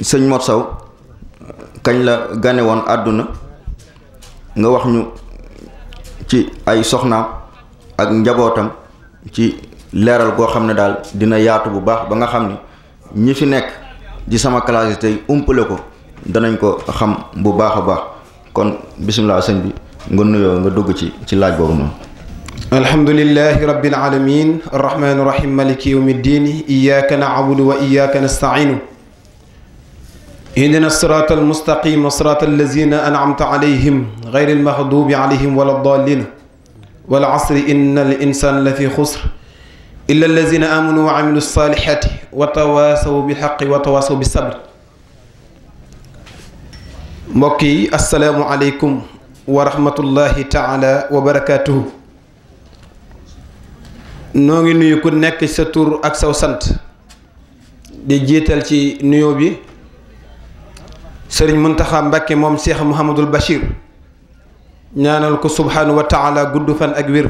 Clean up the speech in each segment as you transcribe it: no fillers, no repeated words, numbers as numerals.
sëñ Mor Sow kañ la gane woon àdduna nga wax ñu ci ay soxnaam ak njabootam ci leeral goo xam ne daal dina yaatu bu baax ba nga xam ni ñi fi nekk di sama classe yi tey umpale ko danañ ko xam bu baax a baax kon bisimilah sëñ bi nga nuyoo nga dugg ci laaj boobu noonu. alhamdulillahi rabbil alamin arrahmani rahim maliki yawmi ddin iyyaka na'budu wa iyyaka nasta'inu ihdina sirata almustaqima sirata allazina an'amta alayhim ghayri almaghdubi alayhim wala ddallin wal asri inna al insana la fi khusr illa allazina amanu wa amilu salihati wa tawasaw bil haqqi wa tawasaw bis sabr. mbokk yi assalaamu aleykum wa rahmatullahi taala wa barakatuhu. noo ngi nuyu ku nekk sa tur ak saw sant di jiital ci nuyoo bi sëriñ Muntaxa Mbàkke moom Cheikh Mouhamadul Bachir ñaanal ko subhanahu wa taala gudd fan ak wér.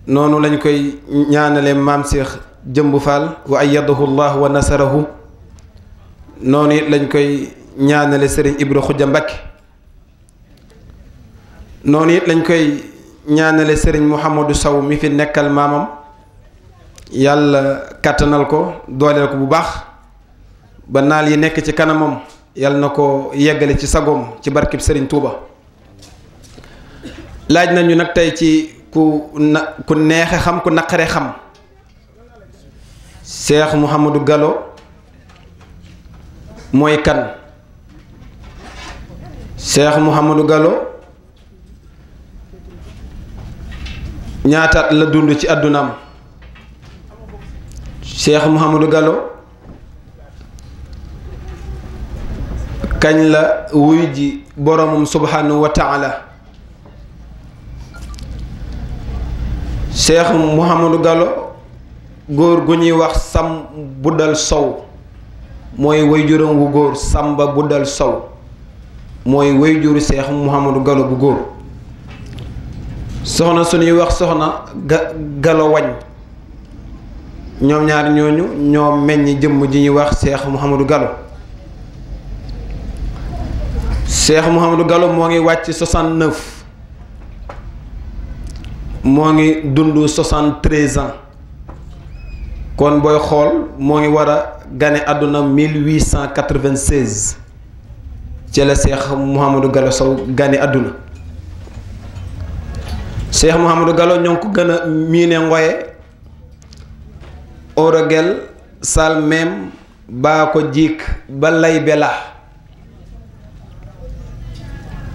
noonu lañ koy ñaanale maam Cheikh Jëmb Fall wa ayyadahu llah wa nasarahu. noonu it lañ koy ñaanale sëriñ Ibra Xuja Mbàkke. noonu it lañ koy ñaanale sëriñ Mouhamadou Sow mi fi nekkal maamam yàlla kàttanal ko dooleel ko bu baax ba naal yi nekk ci kanamam yàlla na ko yeggale ci sagoom ci barkib sëriñ Touba. laaj nañu nag tey ci ku neexe xam ku naqare xam Cheikh Mouhamadou Gallo mooy kan. Cheikh Mouhamadou Gallo ñaataat la dund ci àddunaam. Cheikh Mouhamadou Gallo kañ la wuy ji boromum subhanahu wa taala. Cheikh Mouhamadou Gallo góor gu ñuy wax Sam Buddal Sow mooy wayjuram wu góor. Samba Buddal Sow mooy wayjuru Cheikh Mouhamadou Gallo bu góor. soxna suñuy wax soxna Gallo Wañ ñoom ñaar ñooñu ñoo meññ jëmm ji ñuy wax Cheikh Mouhamadou Gallo. Cheikh Mouhamadou Gallo moo ngi wàcc 69 moo ngi dund 73 ans kon booy xool moo ngi war a gane àdduna 1896 ci la Cheikh Mouhamadou Gallo Sow gane àdduna. Cheikh Mouhamadou Gallo ñoo ngi ko gën a miine ngoye orogel salmem baa ko jiik ba lay bela.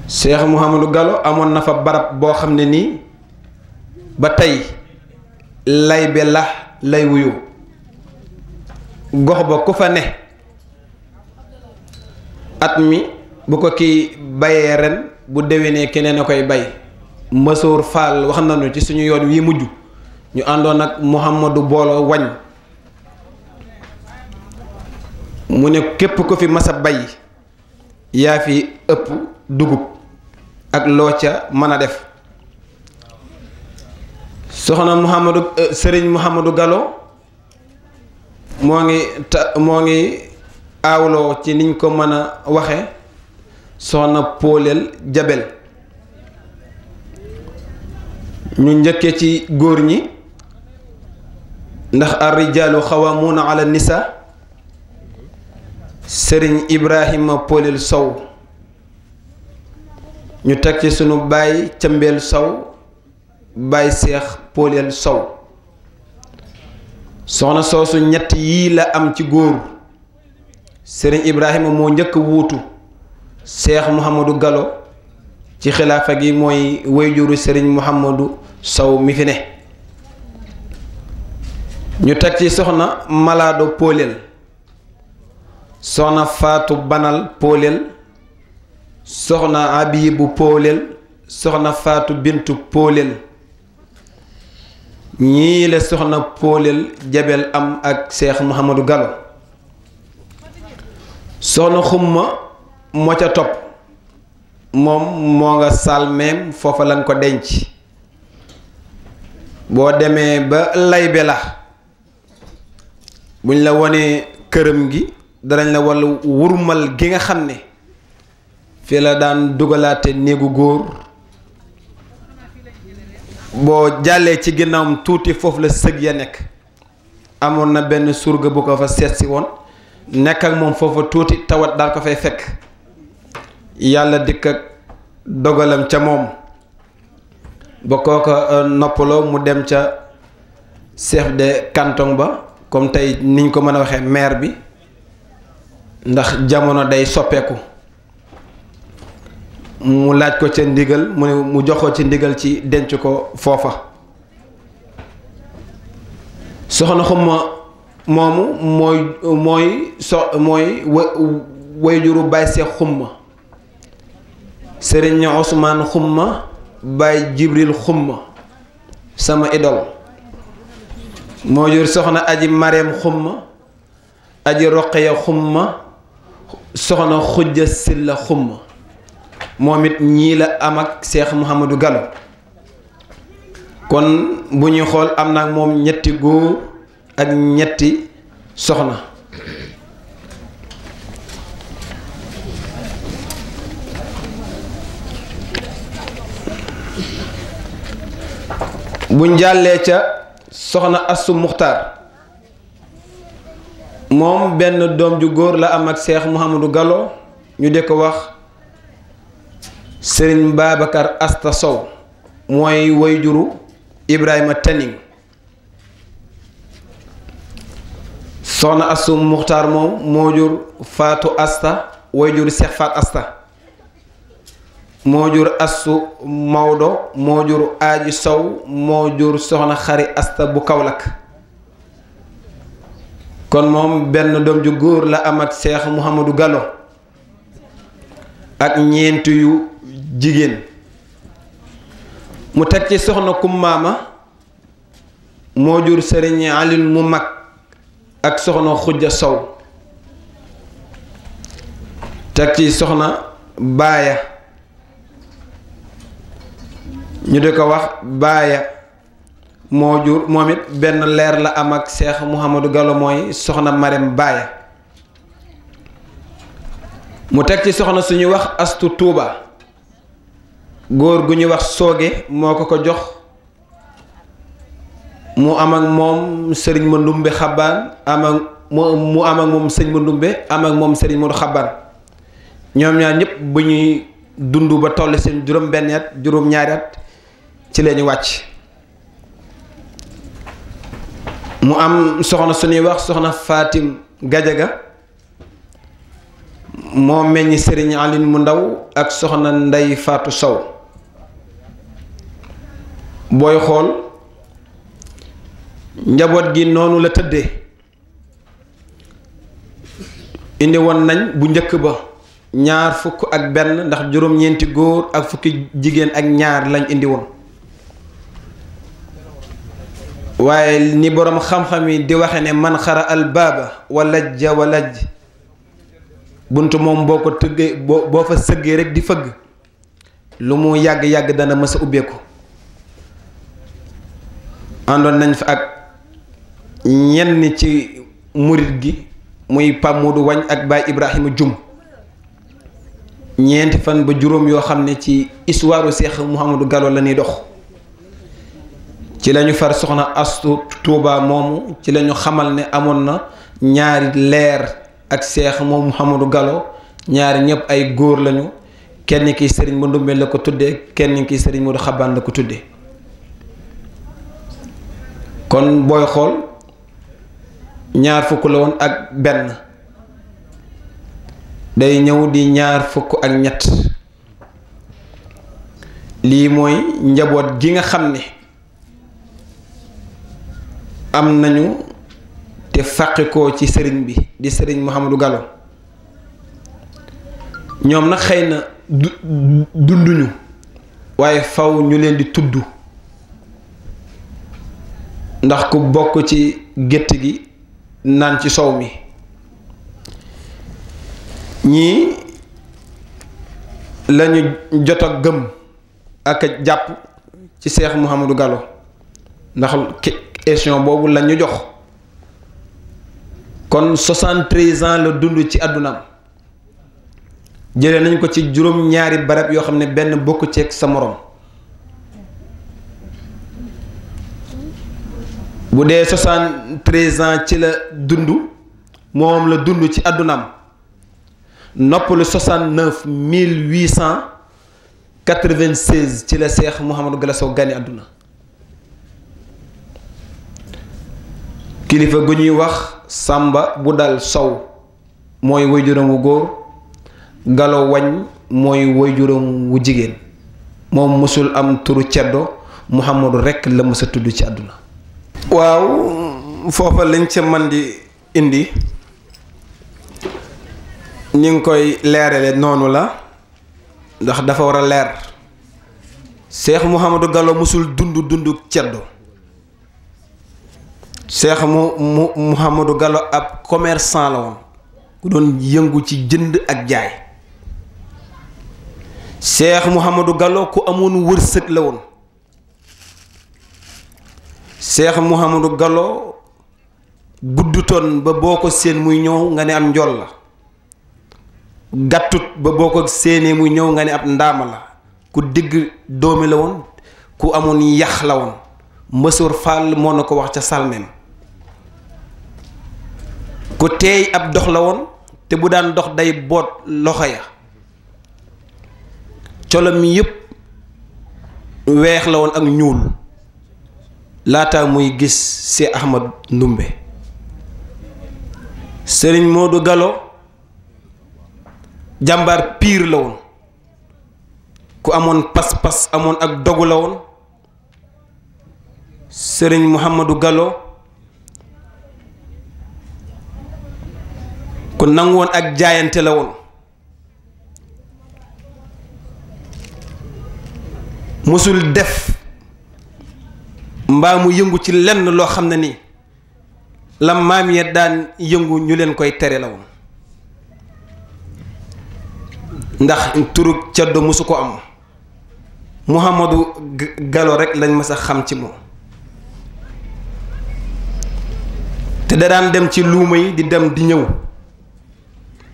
Cheikh Mouhamadou Gallo amoon na fa barab boo xam ne nii ba tey lay bela lay wuyu gox ba ku fa ne at mi bu ko kii bayee ren bu déwénee keneen a koy bay. Masoor Fall wax nañu ci suñu yoon wi mujj ñu àndoon ak Mouhamadou Boolo Wañ mu ne képp ko fi masa bay yaa fi ëpp dugub ak loo ca mën a def. soxna sëriñ Mouhamadou Gallo moo ngi aawloo ci niñ ko mën a waxe soxna Pooleel Jabel. ñu njëkkee ci góor ñi ndax ar-rijaalu xawaamuuna ala nisa sëriñ Ibrahima Pooleel Sow. ñu teg ci sunu baay Cambeel Sow baay Seex Pooleel Sow. soxna soosu ñett yii la am ci góor. sëriñ Ibrahima moo njëkk wuutu Cheikh Mouhamadou Gallo ci xilaafa gi mooy wayjuru sëriñ Mouhamadou Sow mi fi ne. ñu teg ci soxna Malaado Pooleel soxna Faatu Banal Pooleel soxna Abibu Pooleel soxna Faatu Bintu Pooleel. ñii la soxna Pooleel Jabel am ak Cheikh Mouhamadou Gallo. soxna Xumma moo ca topp moom moo nga salmeem foofa lañ ko denc. boo demee ba lay be la buñ la wonee këram gi danañ la walla wurmal gi nga xam ne fi la daan dugalaate néegu góor boo jàllee ci ginnaawam tuuti foofu la sëg ya nekk amoon na benn surga bu ko fa seetsi woon nekk ak moom foofa tuuti tawat daal ko fay fekk yàlla dikk ak dogalam ca moom ba kooka noppaloo mu dem ca chef de canton ba comme tey niñ ko mën a waxee maire bi ndax jamono day soppeeku mu laaj ko ca ndigal mu jox ko ci ndigal ci denc ko foofa soxna xumma moomu mooy wayjuru Baay Seex xumma Sëriñ Ousmane xumma Baay Jibril xumma sama idol moo jur soxna aji Mareem xumma aji Roqaya xumma soxna Xujja Silla xumma moom it ñii la am ak Seex Muhammadu Gallo kon bu ñuy xool am na ak moom ñetti góor ak ñetti soxna buñ jàllee ca soxna Assu Muxtaar moom benn doom ju góor la am ak Seex Muhammadu Gallo ñu di ko wax Sëriñ Babacar Asta Sow mooy wayjuru Ibrahima Tening soxna Assu Muxtaar moom moo jur Faatu Asta wayjuru Seex Faat Asta moo jur Assu Maodo moo jur Aaji Sow moo jur soxna Xari Asta bu Kaolack kon moom benn doom ju góor la am ak Seex Muhammadu Gallo ak ñeent yu jigéen mu teg ci soxna Kummaama moo jur Sëriñ Alin mu mag ak soxna Xujja Sow teg ci soxna Baaya ñu di ko wax Baaya moo jur moom it benn leer la am ak Seex Muhammadu Gallo mooy soxna Marem Baaya mu teg ci soxna suñuy wax Astu Tuuba góor gu ñuy wax Sooge moo ko jox mu am ak moom Sëriñ Mandumbe Xabbaan mu am ak moom Sëriñ Mandumbe am ak moom Sëriñ Moodu Xabbaan ñoom ñaar ñëpp bu ñuy dund ba toll seen juróom benn at juróom ñaari at ci lañu wàcc mu am soxna suñuy wax soxna Fatim Gajaga moo meññ Sëriñ Alin mu ndaw ak soxna Ndey Faatu Sow booy xool njaboot gi noonu la tëddee indi woon nañ bu njëkk ba ñaar fukk ak benn ndax juróom-ñeenti góor ak fukki jigéen ak ñaar lañ indi woon waaye ni boroom xam-xam yi di waxe ne man xara al baaba walajja walaj bunt moom boo ko tëggee boo fa sëggee rek di fëgg lu mu yàgg-yàgg dana mës a ubbeeku àndoon nañ fa ak ñenn ci murit gi muy Pape Modou Wañ ak Baay Ibrahima Jum ñeenti fan ba juróom yoo xam ne ci histoire Seex Muhammadu Gallo la ñuy dox ci lañu far soxna Astu Tuuba moomu ci lañu xamal ne amoon na ñaari leer ak Seex moom Muhammadu Gallo ñaari ñëpp ay góor lañu kenn ki Sëriñ Mandumbe la ko tuddee kenn ki Sëriñ Moodu Xabbaan la ko tuddee kon booy xool ñaar fukk la woon ak benn day ñëw di ñaar fukk ak ñett lii mooy njaboot gi nga xam ne am nañu te fàqikoo ci sëriñ bi di Sëriñ Muhammadu Gallo ñoom nag xëy na dunduñu waaye faw ñu leen di tudd ndax ku bokk ci gétt gi naan ci soow mi ñii lañu jot a gëm ak a jàpp ci Seex Muhammadu Gallo ndax question boobu lañu jox kon 73 ans la dund ci àddunaam. jëlee nañ ko ci juróom-ñaari barab yoo xam ne benn bokk ceeg sa morom. bu dee 73 ans ci la dund moom la dund ci àddunaam noppalu 1896 ci la Seex Mouhamadou Gallo Sow gane àdduna. kilifa gu ñuy wax Sàmba bu dal Sow mooy waajuram wu góor, Gallo Wañ mooy waajuram wu jigéen. moom mësul am turu ceddo, Mouhamadou rekk la mës a tudd ci àdduna. waaw foofa lañ ca man di indi ñi ngi koy leerale noonu la ndax dafa war a leer. Seex Mouhamadou Gallo musul dund ceddo. Seex Mouhamadou Gallo ab commerçant la woon ku doon yëngu ci jënd ak jaay. Seex Mouhamadou Gallo ku amoon wërsëg la woon. Seex Mouhamadou Gallo guddutoon ba boo ko séen muy ñëw nga ne am njool la. gàttut ba boo ko séenee muy ñëw nga ne ab ndaama la. ku digg doomi la woon ku amoon yax la woon. Mësoor Fall moo na ko wax ca salmem. ku teey ab dox la woon te bu daan dox day boot loxo ya. colam yépp weex la woon ak ñuul laata muy gis si Ahmad Ndumbe. Sëriñ Modou Gallo jàmbaar piir la woon ku amoon pas-pas amoon ak dogu la woon. Sëriñ Mouhamadou Gallo ku nangu woon ak jaayante la woon. musul def mbaa mu yëngu ci lenn loo xam ne ni la maam ya daan yëngu ñu leen koy tere la woon. ndax turu ceddo musu ko am. Mouhamadou Gallo rek lañ mës a xam ci moom. te da daan dem ci luuma yi di dem di ñëw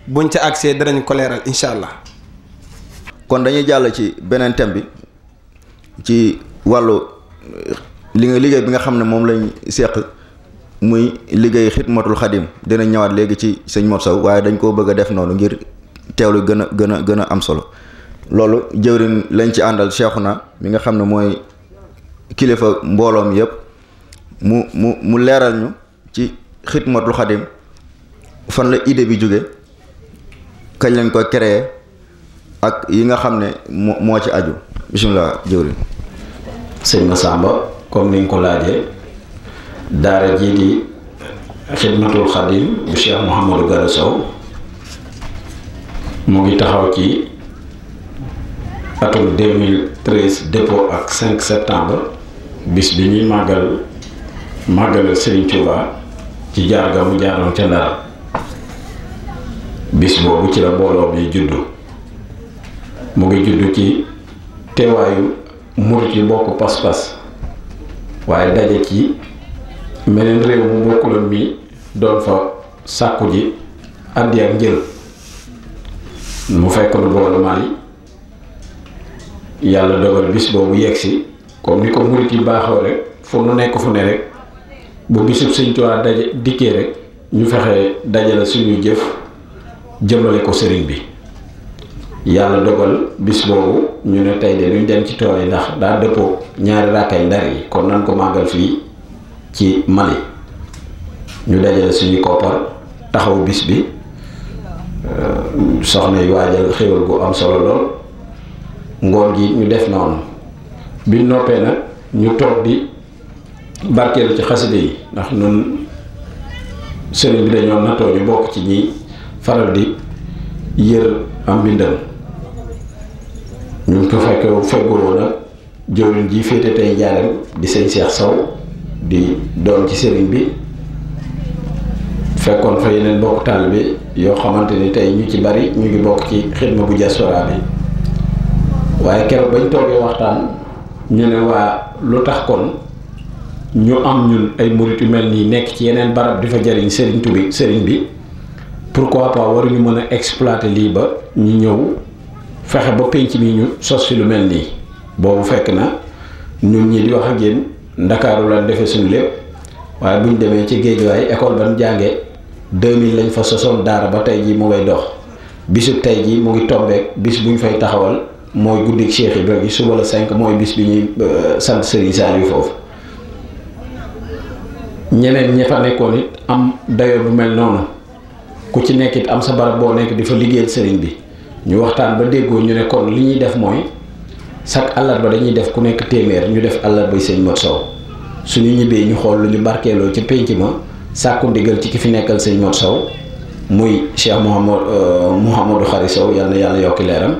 buñ ca accès danañ ko leeral incha allah. kon dañuy jàll ci beneen thème bi ci wàllu liggéey bi nga xam ne moom lañ seq muy liggéey xidmatul xadim dina ñëwaat léegi ci sëñ Mor Sow waaye dañ koo bëgg a def noonu ngir teewlu gën a am solo. loolu jëwriñ lañ ci àndal Cheikhouna mi nga xam ne mooy kilifa mbooloom yëpp mu leeral ñu ci xidmatul xadim fan la idée bi jóge kañ lañ koy créer ak yi nga xam ne moo ci aju bismillah jëwriñ. sëñ Massamba comme niñ ko laajee daara jii di xidmatul xadim bu Cheikh Mouhamadou Gallo Sow mu ngi taxaw ci atum 2013 dépôt ak 5 septembre bis bi ñuy màggal Serigne Touba ci jaar ga mu jaaroon ca Ndar bis boobu ci la mbooloo bi juddu. mu ngi juddu ci teewaayu murit yi bokk pas-pas waaye daje ci meneen réew mu bokkuloon mi doon fa sàkku ji àddi ak njël mu fekk nu boolu Mali yàlla dogal bis boobu yegsi comme ni ko murit yi baaxoo rek fu nu nekk fu ne rek bu bisub Sëñ Tuubaa daje dikkee rek ñu fexe dajale suñuy jëf jëmale ko sëriñ bi. yàlla dogal bis boobu ñu ne tey de duñ dem ci tool yi ndax daa dëppoo ñaari rakkay Ndar yi kon nan ko màggal fii ci Mali ñu dajale suñuy koppar taxaw bis bi soxna yi waajal xéwal gu am solo lool ngoon gi ñu def noonu biñ noppee nag ñu toog di barkeelu ci xaside yi ndax nun sëriñ bi dañoo nattoo ñu bokk ci ñi faral di yër am mbindam ñu ngi ko feggoo nag jëwriñ ji féete tey njaareem di sëñ Cheikh Sow di doon ci sëriñ bi fekkoon fa yeneen bokk taalibe yoo xamante ni tey ñu ci bari ñu ngi bokk ci xidma bu diaspora bi waaye keroog bañ toogee waxtaan ñu ne waa lu tax kon ñu am ñun ay murit yu mel nii nekk ci yeneen barab di fa jariñ sëriñ bi pourquoi pas waruñu mën a exploiter lii ba ñu ñëw fexe ba penc mi ñu sos fi lu mel nii. boobu fekk na ñun ñi di wax ak yéen Ndakaaru lan defe suñu lépp waaye buñ demee ci Géejawaay école ban jàngee 2000 lañ fa sosoon daara ba tey jii mu ngay dox bisu tey jii mu ngi tombeek bis buñ fay taxawal mooy guddik Cheikh Ibra gi suba la 5 mooy bis bi ñuy sant Serigne Saliou foofu. ñeneen ña fa nekkoon it am dayo bu mel noonu ku ci nekk it am sa barab boo nekk di fa liggéeyal sëriñ bi ñu waxtaan ba déggoo ñu ne kon li ñuy def mooy chaque àllarba dañuy def ku nekk téeméer ñu def àllarbay sëñ Modou Sow suñu ñibbee ñu xool lu ñu barkeeloo ci pénc ma sàkku ndigal ci ki fi nekkal sëñ Modou Sow muy Cheikh Mouhamadou Khary Sow yal na yàlla yokki leeram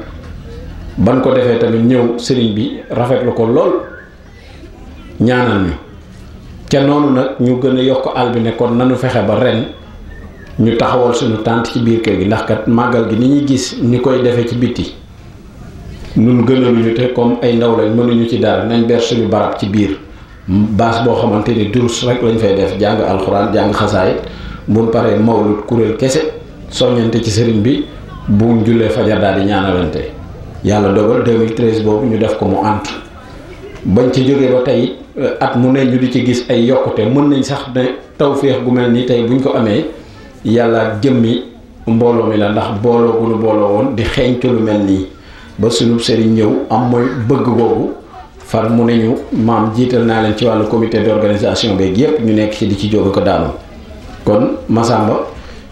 ban ko defee tamit ñëw sëriñ bi rafetlu ko lool ñaanal ñu ca noonu nag ñu gën a yokk àll bi ne kon nanu fexe ba ren ñu taxawal suñu tànt ci biir kër gi ndax kat màggal gi ni ñuy gis ñu koy defee ci bitti nun gënaluñu te comme ay ndaw lañ mënuñu ci dara nañ ber suñu barab ci biir baas boo xamante ni durus rek lañ fay def jàng alxuraan jàng xasaayit buñ paree mawlud kuréel kese soññante ci sëriñ bi bu jullee fajar daal di ñaanalante yàlla dogal 2013 boobu ñu def ko mu ànt bañ ci jógee ba tey at mu ne ñu di ci gis ay yokkute mën nañ sax ne tawféex gu mel ni tey buñ ko amee yàlla jëmmi mbooloo mi la ndax booloo gu nu booloo woon di xeeñtu lu mel nii ba sunu sëriñ ñëw am mooy bëgg boobu far mu ne ñu maam jiital naa leen ci wàllu comité d'organisation beeg yépp ñu nekk ci di ci jóge ko daanu kon Massamba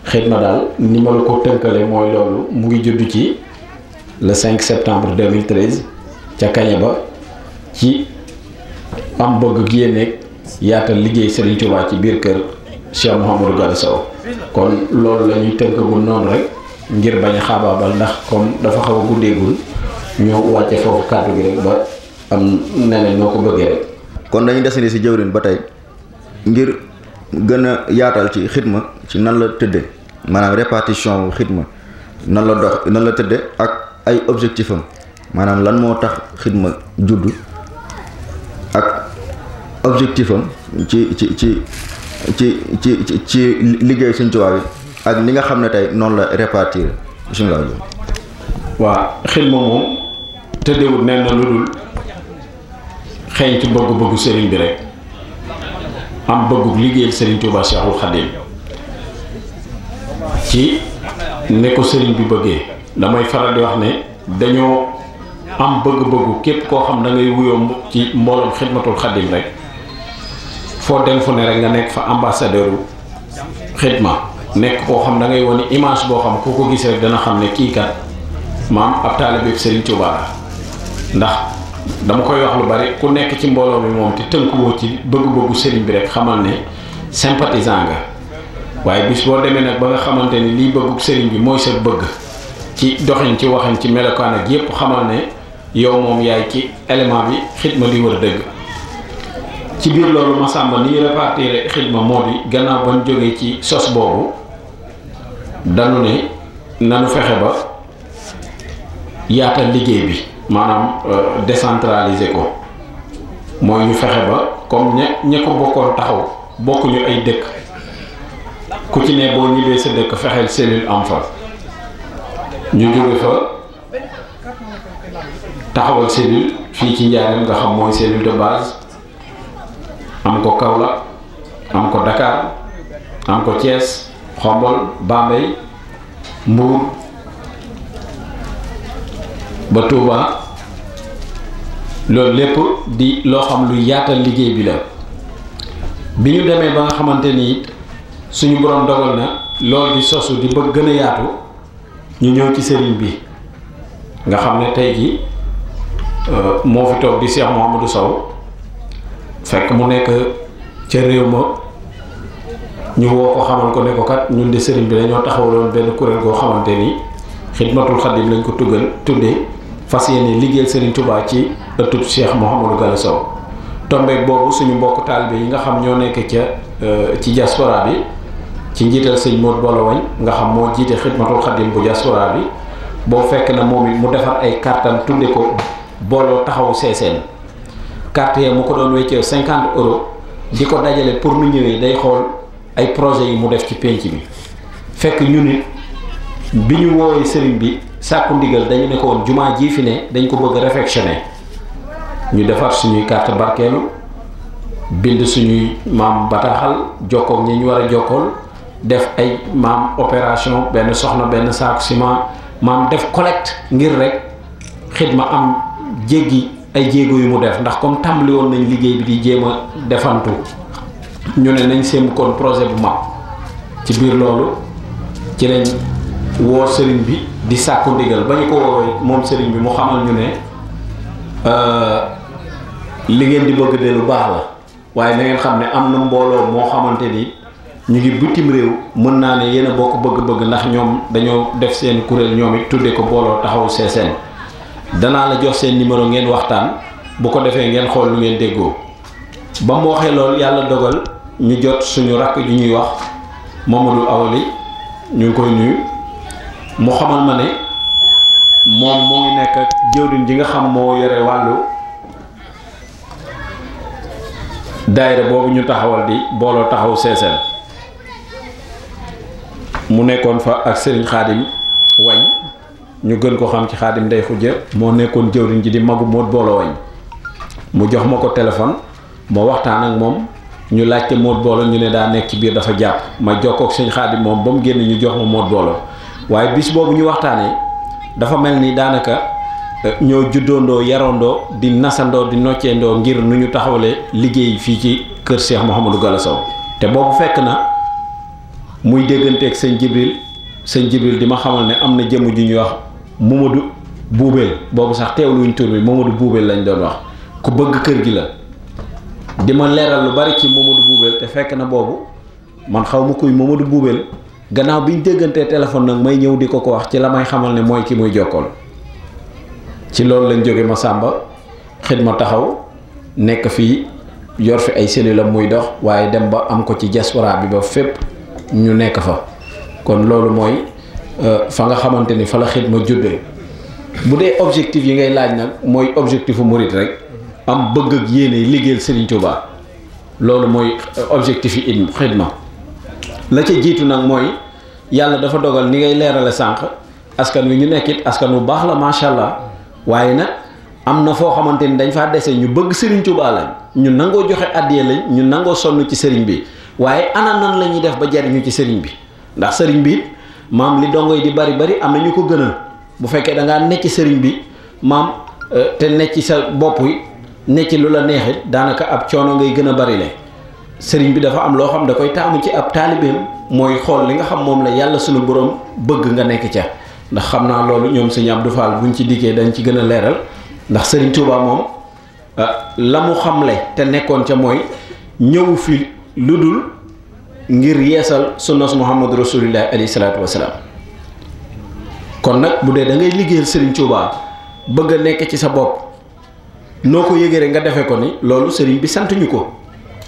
xidma daal ni ma la ko tënkale mooy loolu mu ngi judd ci le 5 septembre 2013 ca kañe ba ci am bëgg gi nekk yaatal liggéey Serigne Touba ci biir kër Cheikh Mouhamadou Khary Sow kon loolu la ñuy tënkagul noonu rek ngir bañ a xaabaabal ndax comme dafa xaw a guddeegul ñoo wàcce foofu kàddu gi rek ba am neneen noo ko bëggee rek. kon dañuy desandi si jëwrin ba tey ngir gën a yaatal ci xidma ci nan la tëdde maanaam répartition xidma nan la dox nan la tëdde ak ay objectif am maanaam lan moo tax xidma juddu ak objectif am ci liggéey Sëñ Tuubaa bi ak li nga xam ne tey noonu la répartir bismillah. waa xidma moom tëddewut nen na lu dul xeeñ ci bëgg-bëggu sëriñ bi rek am bëggug liggéeyal sëriñ Tuubaa Seexul Xadiim ci ne ko sëriñ bi bëggee damay faral di wax ne dañoo am bëgg-bëggu képp koo xam da ngay wuyoo ci mbooloom xidmatul xadim rek foo dem fu ne rek nga nekk fa ambassadeur xidma nekk koo xam da ngay wane image boo xam ku ko gis rek dana xam ne kii kat maam ab taalibe Serigne Touba la ndax dama koy wax lu bari ku nekk ci mbooloo mi moom te tënkuwoo ci bëgg-bëggu Serigne bi rek xamal ne sympathisant nga waaye bis boo demee nag ba nga xamante ni lii bëggug Serigne bi mooy sa bëgg ci doxin ci waxin ci melokaan ak yépp xamal ne yow moom yaay ci élément bi xidma li wër dëgg ci biir loolu Massamba ni ñu répartir xidma moo di gannaaw bañ jógee ci sos boobu danu ne nanu fexe ba yaatal liggéey bi maanaam décentraliser ko mooy ñu fexe ba comme ña ko bokkoon taxaw bokkuñu ay dëkk ku ci ne boo ñibbee sa dëkk fexeel cellule am fa ñu jóge fa taxawal cellule fii ci Njaaréem nga xam mooy cellule de base am ko Kaolack am ko Dakar am ko Thiès Xombol Bambey Mbour ba Touba loolu lépp di loo xam lu yaatal liggéey bi la bi ñu demee ba nga xamante ni it suñu borom dogal na loolu di sosu di bëgg gën a yaatu ñu ñëw ci sëriñ bi nga xam ne tey ji moo fi toog di Cheikh Mouhamadou Sow fekk mu nekk ca réew ma ñu woo ko xamal ko ne ko kat ñun de sëriñ bi dañoo taxawaloon benn kuréel goo xamante ni xidmatul xadim lañ ko tuddee fas yéene liggéeyal sëriñ Touba ci ëttub Cheikh Mouhamadou Khary Sow tombeek boobu suñu mbokk taalibe yi nga xam ñoo nekk ci diaspora bi ci njiital sëñ Modou Bolowañ nga xam moo jiite xidmatul xadim bu diaspora bi boo fekk na moom it mu defar ay kartam tudde ko booloo taxawu seeseen carte yi mu ko doon weccee 50 euros di ko dajale pour nu ñëwee day xool ay projets yi mu def ci penc bi fekk ñu nit bi ñu woowee sëriñ bi sàkku ndigal dañu ne ko woon jumaa ji fi ne dañ ko bëgg réfectionner ñu defar suñuy carte barkeelu bind suñuy maam bataaxal jokkoog ñi ñu war a jokkool def ay maam opération benn soxna benn saaku ciment maam def collecte ngir rek xidma am jéggi ay jéego yu mu def ndax comme tàmbali woon nañ liggéey bi di jéem a defantu ñu ne nañ sémb kon projet bu mag ci biir loolu ci lañ woo sëriñ bi di sàkku ndigal ba ñu ko woowee moom sëriñ bi mu xamal ñu ne li ngeen di bëgg de lu baax la waaye na ngeen xam ne am na mbooloo moo xamante ni ñu ngi bitim réew mën naa ne yéen a bokk bëgg-bëgg ndax ñoom dañoo def seen kuréel ñoom it tudde ko booloo taxawu Sessène danaa la jox seen numéro ngeen waxtaan bu ko defee ngeen xool lu ngeen déggoo ba mu waxee loolu yàlla dogal ñu jot suñu rakk ju ñuy wax Mamadou Awali ñu ngi koy nuyu mu xamal ma ne moom moo ngi nekk ak jëwriñ ji nga xam moo yore wàllu daayira boobu ñu taxawal di booloo taxawu Sessène mu nekkoon fa ak Serigne Khadim Wañ ñu gën ko xam ci Khadim Ndey Xujja moo nekkoon jëwriñ ji di magu Modou Boolo Wañ mu jox ma ko téléphone moo waxtaan ak moom ñu laajte Modou Boolo ñu ne daa nekk ci biir dafa jàpp ma jokkoo ak Serigne Khadim moom ba mu génn ñu jox ma Modou Boolo waaye bis boobu ñu waxtaanee dafa mel ni daanaka ñoo juddoondoo yarandoo di nasandoo di nocceendoo ngir nu ñu taxawalee liggéey fii ci kër Cheikh Mouhamadou Gala Sow te boobu fekk na muy dégganteeg sëñ Jibril di ma xamal ne am na jëmm ju ñuy wax Mamadou Buubeel boobu sax teewluñ tur bi Mamadou Buubeel lañ doon wax ku bëgg kër gi la di ma leeral lu bari ci Mamadou Buubeel te fekk na boobu man xaw ma kuy Mamadou Buubeel gannaaw bi ñu déggantee téléphone nag may ñëw di ko wax ci la may xamal ne mooy ki muy jokkool ci loolu lañ jóge Massamba xidma taxaw nekk fii yor fi ay cellule muy dox waaye dem ba am ko ci diaspora bi ba fépp ñu nekk fa kon loolu mooy fa nga xamante ni fa la xidma juddee bu dee objectif yi ngay laaj nag mooy objectifu murit rek am bëgg ak yéene liggéeyal Serigne Touba loolu mooy objectif yi xidma la ca jiitu nag mooy yàlla dafa dogal ni ngay leerale sànq askan wi ñu nekkit askan wu baax la macha allah waaye nag am na foo xamante ni dañ faa dese ñu bëgg Serigne Touba lañ ñu nangoo joxe addiya lañ ñu nangoo sonn ci Serigne bi waaye ana nan la ñuy def ba jariñu ci Serigne bi ndax Serigne bi maam li dongo yi di bari bari am na ñu ko gënal bu fekkee da ngaa necc Serigne bi maam te necc sa bopp yi necc lu la neexit daanaka ab coono ngay gën a bari le Serigne bi dafa am loo xam da koy taamu ci ab taalibeem mooy xool li nga xam moom la yàlla sunu borom bëgg nga nekk ca ndax xam naa loolu ñoom sëñ Abdou Fall buñ ci dikkee dañ ci gën a leeral ndax Serigne Touba moom la mu xamle te nekkoon ca mooy ñëw fi lu dul ngir yeesal sunnas Muhammadu Rasulullah alayhi salaatu wasalaam kon nag bu dee da ngay liggéeyal Serigne Touba bëgg a nekk ci sa bopp noo ko yëgee rek nga defe ko ni loolu Serigne bi santuñu ko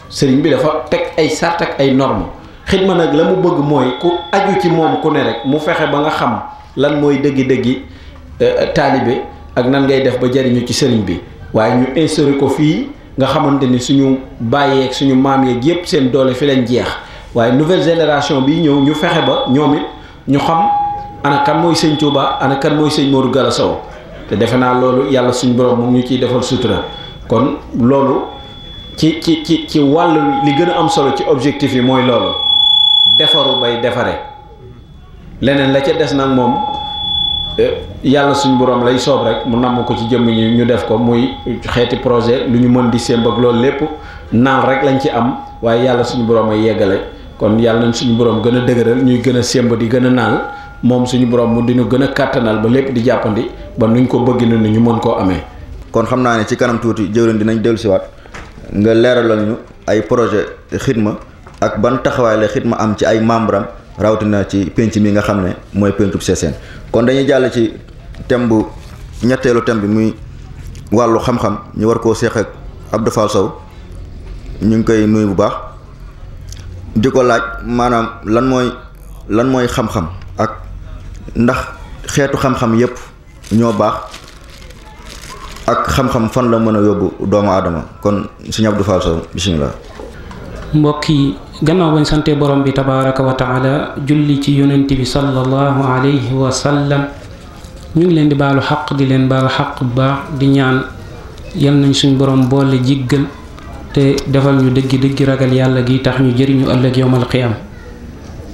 Serigne bi dafa teg ay sart ak ay normes xidma nag la mu bëgg mooy ku aju ci moom ku ne rek mu fexe ba nga xam lan mooy dëggi-dëggi taalibe ak nan ngay def ba jariñu ci sëriñ bi waaye ñu instauré ko fii nga xamante ni suñu bàyyeeg suñu maam yeeg yépp seen doole fi leen jeex waaye nouvelle génération bi ñëw ñu fexe ba ñoom it ñu xam ana kan mooy sëñ Touba ana kan mooy sëñ Modou Gala Sow te defe naa loolu yàlla suñu borom moom ñu ciy defal sutura kon loolu ci wàllu li gën a am solo ci objectif yi mooy loolu defaru bay defare leneen la ca des nag moom yàlla suñu borom lay soob rek mu namm ko ci jëmm ñi ñu def ko muy xeeti projet lu ñu mën di sémb ak loolu lépp naan rek lañ ci am waaye yàlla suñu borom ay yeggale kon yàlla nañ suñu borom gën a dëgëral ñuy gën a sémb di gën a naan moom suñu borom mu dinu gën a kàttanal ba lépp di jàppandi ba nuñ ko bëgg na ñu mën koo amee. kon xam naa ne ci kanam tuuti jëwriñ dinañ dellusiwaat nga leeralal ñu ay projet xidma ak ban taxawaay la xidma am ci ay membre am rawatina ci penc mi nga xam ne mooy pencub Sessène kon dañuy jàll ci thème bu ñetteelu thème bi muy wàllu xam-xam ñu war koo seex ak Abdou Fall Sow ñu ngi koy nuyu bu baax di ko laaj maanaam lan mooy xam-xam ak ndax xeetu xam-xam yépp ñoo baax ak xam-xam fan la mën a yóbbu doomu aadama kon sëñ Abdou Fall Sow bismillah. mbokk yi gannaaw bañ sante borom bi tabaraka wa taala julli ci yonent bi sallallahu alayhi wa sallam ñu ngi leen di baalu xaq di leen baalu xaq bu baax di ñaan yal nañ suñ borom boole jiggal te defal ñu dëggi ragal yàlla gi tax ñu jëriñu ëllëg yowmal qiyam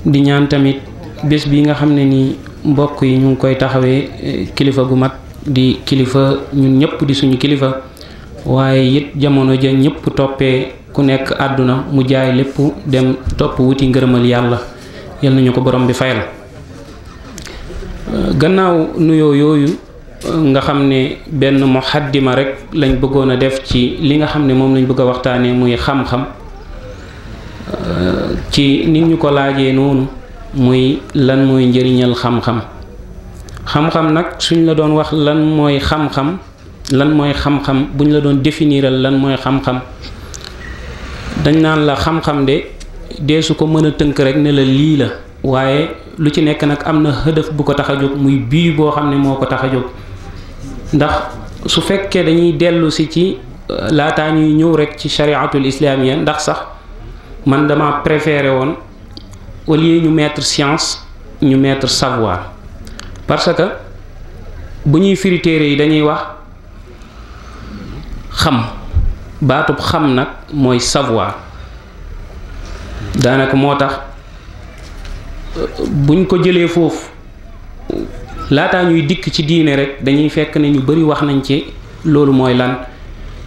di ñaan tamit bés bi nga xam ne ni mbokk yi ñu ngi koy taxawee kilifa gu mat di kilifa ñun ñëpp di suñu kilifa waaye it jamono ja ñëpp toppee ku nekk àdduna mu jaay lépp dem topp wuti ngërëmal yàlla yal nañu ko borom bi fayal. gannaaw nuyoo yooyu nga xam ne benn muhaddima rek lañ bëggoon a def ci li nga xam ne moom lañ bëgg a waxtaanee muy xam-xam ci nit ñu ko laajee noonu muy lan mooy njëriñal xam-xam. xam-xam nag suñ la doon wax lan mooy xam-xam buñ la doon définiral lan mooy xam-xam dañ naan la xam-xam de deesu ko mën a tënk rek ne la lii la waaye lu ci nekk nag am na hëdëf bu ko tax a jóg muy bii boo xam ne moo ko tax a jóg ndax su fekkee dañuy dellu si ci laataa ñuy ñëw rek ci chariatul islamiya ndax sax man dama préféré woon au lieu ñu mettre science ñu mettre savoir parce que bu ñuy firi téere yi dañuy wax xam baatub xam nag mooy savoir daanaka moo tax buñ ko jëlee foofu laataa ñuy dikk ci diine rek dañuy fekk ne ñu bari wax nañ ci loolu mooy lan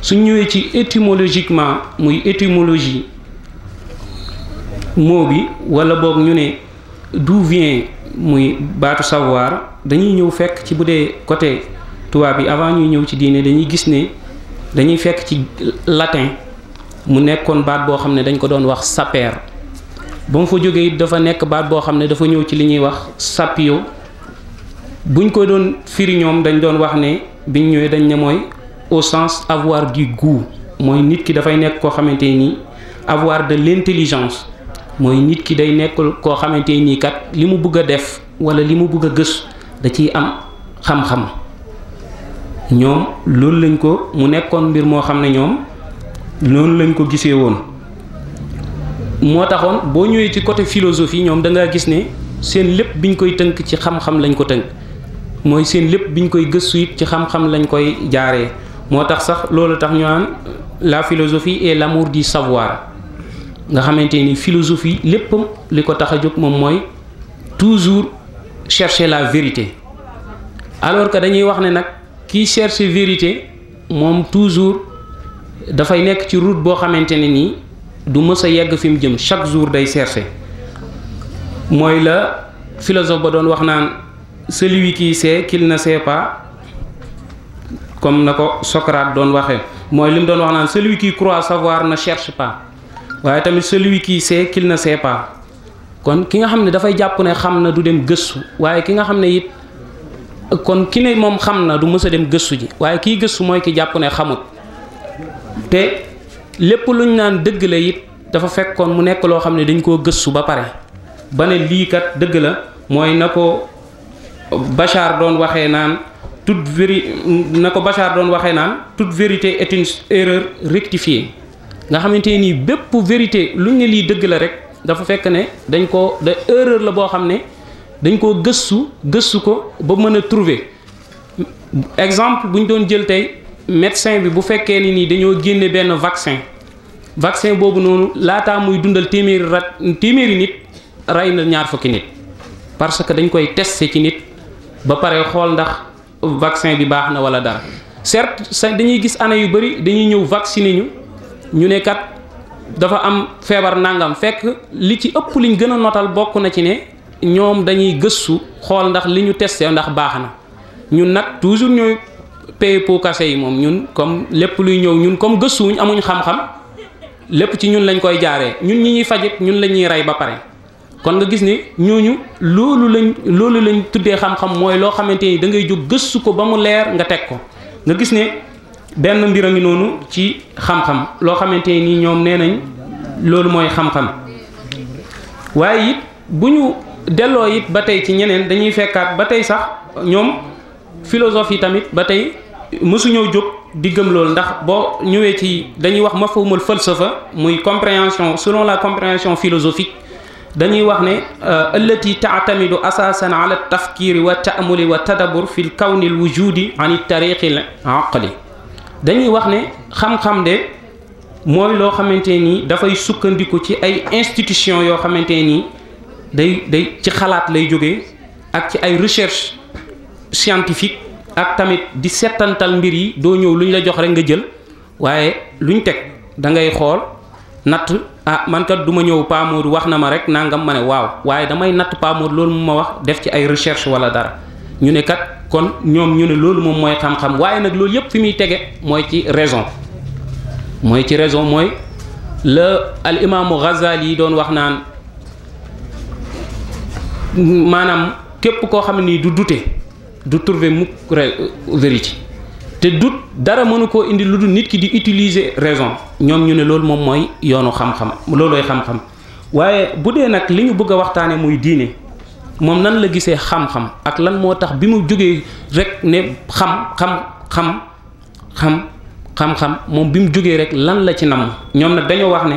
suñ ñëwee ci étymologiquement muy étymologie mot bi wala boog ñu ne d'où vient muy baatu savoir dañuy ñëw fekk ci bu dee côté tubaab bi avant ñuy ñëw ci diine dañuy gis ne dañuy fekk ci latin mu nekkoon baat boo xam ne dañ ko doon wax saper ba mu fa jógee it dafa nekk baat boo xam ne dafa ñëw ci li ñuy wax sapio buñ ko doon firi ñoom dañ doon wax ne biñ ñëwee dañ ne mooy au sens avoir du goût mooy nit ki dafay nekk koo xamante ni avoir de l'intelligence mooy nit ki day nekk koo xamante nii kat li mu bëgg a def wala li mu bëgg a gës da ciy am xam-xam ñoom loolu lañ ko mu nekkoon mbir moo xam ne ñoom loolu lañ ko gisee woon moo taxoon boo ñëwee ci côté philosophie ñoom da ngaa gis ne seen lépp biñ koy tënk ci xam-xam lañ ko tënk mooy seen lépp biñ koy gëstu it ci xam-xam lañ koy jaaree moo tax sax loolu tax ñu naan la philosophie et l'amour du savoir nga xamante ni philosophie léppam li ko tax a jóg moom mooy toujours chercher la vérité alors que dañuy wax ne nag kiy chercher vérité moom toujours dafay nekk ci route boo xamante ne nii du mës a yegg fi mu jëm chaque jour day chercher mooy la philosophe ba doon wax naan celui qui sait qu'il ne sait pas comme na ko Socrate doon waxee mooy li mu doon wax naan celui qui croit savoir ne cherche pas waaye tamit celui qui sait qu'il ne sait pas kon ki nga xam ne dafay jàpp ne xam na du dem gëstu waaye ki nga xam ne it kon ki ne moom xam na du mës a dem gëstu ji waaye kiy gëstu mooy ki jàpp ne xamut te lépp luñ naan dëgg la it dafa fekkoon mu nekk loo xam ne dañ koo gëstu ba pare ba ne lii kat dëgg la mooy na ko Bachar doon waxee naan toute vérité est une erreur rectifiée nga xamante nii bépp vérité luñ ne lii dëgg la rek dafa fekk ne dañ ko da erreur la boo xam ne dañ koo gëstu ko ba mën a trouver exemple bu ñu doon jël tey médecin bi bu fekkee ni nii dañoo génne benn vaccin boobu noonu laataa muy dundal téeméeri nit rey na 20 nit parce que dañ koy tester ci nit ba pare xool ndax vaccin bi baax na wala dara certes dañuy gis année yu bari dañuy ñëw vacciner ñu ne kat dafa am feebar nangam fekk li ci ëpp liñ gën a notal bokk na ci ne ñoom dañuy gëstu xool ndax li ñu testé ndax baax na ñun nag toujours ñooy paye pot cassé yi moom ñun comme lépp luy ñëw ñun comme gëstuwuñ amuñ xam-xam lépp ci ñun lañ koy jaaree ñun ñi ñuy fajit ñun la ñuy rey ba pare kon nga gis ne ñooñu loolu lañ tuddee xam-xam mooy loo xamante ni da ngay jóg gëstu ko ba mu leer nga teg ko nga gis ne benn mbir a ngi noonu ci xam-xam loo xamante ni ñoom nee nañ loolu mooy xam-xam waaye it bu ñu delloo it ba tey ci ñeneen dañuy fekkaat ba tey sax ñoom philosophe yi tamit ba tey mësuñoo jóg di gëm loolu ndax boo ñëwee ci dañuy wax mafhumul falsafa muy compréhension selon la compréhension philosophique dañuy wax ne allati taatamidu asaasan ala tafkiri wa taamuli wa tadabbur fi l kawni l wujudi an tariqi l aqli dañuy wax ne xam-xam de mooy loo xamante nii dafay sukkandiku ci ay institution yoo xamante nii day ci xalaat lay jógee ak ci ay recherche scientifique ak tamit di settantal mbir yi doo ñëw lu ñu la jox rek nga jël waaye luñ teg da ngay xool natt man kat du ma ñëw Pa Modou wax na ma rek nangam ma ne waaw waaye damay natt Pa Modou loolu mu ma wax def ci ay recherche wala dara ñu ne kat kon ñoom ñu ne loolu moom mooy xam-xam waaye nag loolu yépp fi muy tege mooy ci raison mooy la al imaamu Ghazali yi doon wax naan maanaam képp koo xam ne nii du dute du trouver mukk vérité te dut dara mënu koo indi lu dul nit ki di utiliser raison ñoom ñu ne loolu moom mooy yoonu xam-xam loolooy xam-xam waaye bu dee nag li ñu bëgg a waxtaane muy diine moom nan la gisee xam-xam ak lan moo tax bi mu jógee rek ne xam-xam moom bi mu jógee rek lan la ci namm ñoom nag dañoo wax ne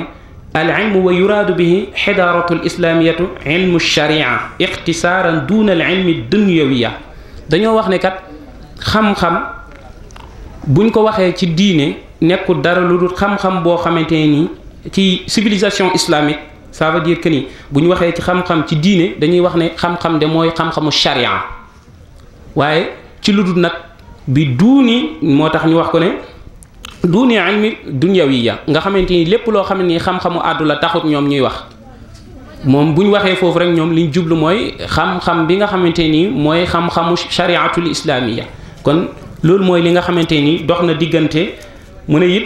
al ilmu wa yuraadu bihi xidaaratu l islamiyatu ilmu sharia ixtisaaran duna al ilmi dunyawiya dañoo wax ne kat xam-xam buñ ko waxee ci diine nekkul dara lu dul xam-xam boo xamante ni ci civilisation islamique ça veut dire que ni bu ñu waxee ci xam-xam ci diine dañuy wax ne xam-xam de mooy xam-xamu sharia waaye ci lu dul nag bi duuni moo tax ñu wax ko ne duuni ilmi dunyawiya nga xamante ni lépp loo xam ne nii xam-xamu àddu la taxut ñoom ñuy wax moom bu ñu waxee foofu rek ñoom liñ jublu mooy xam-xam bi nga xamante ni mooy xam-xamu shariatul islamiya kon loolu mooy li nga xamante ni dox na diggante mu ne it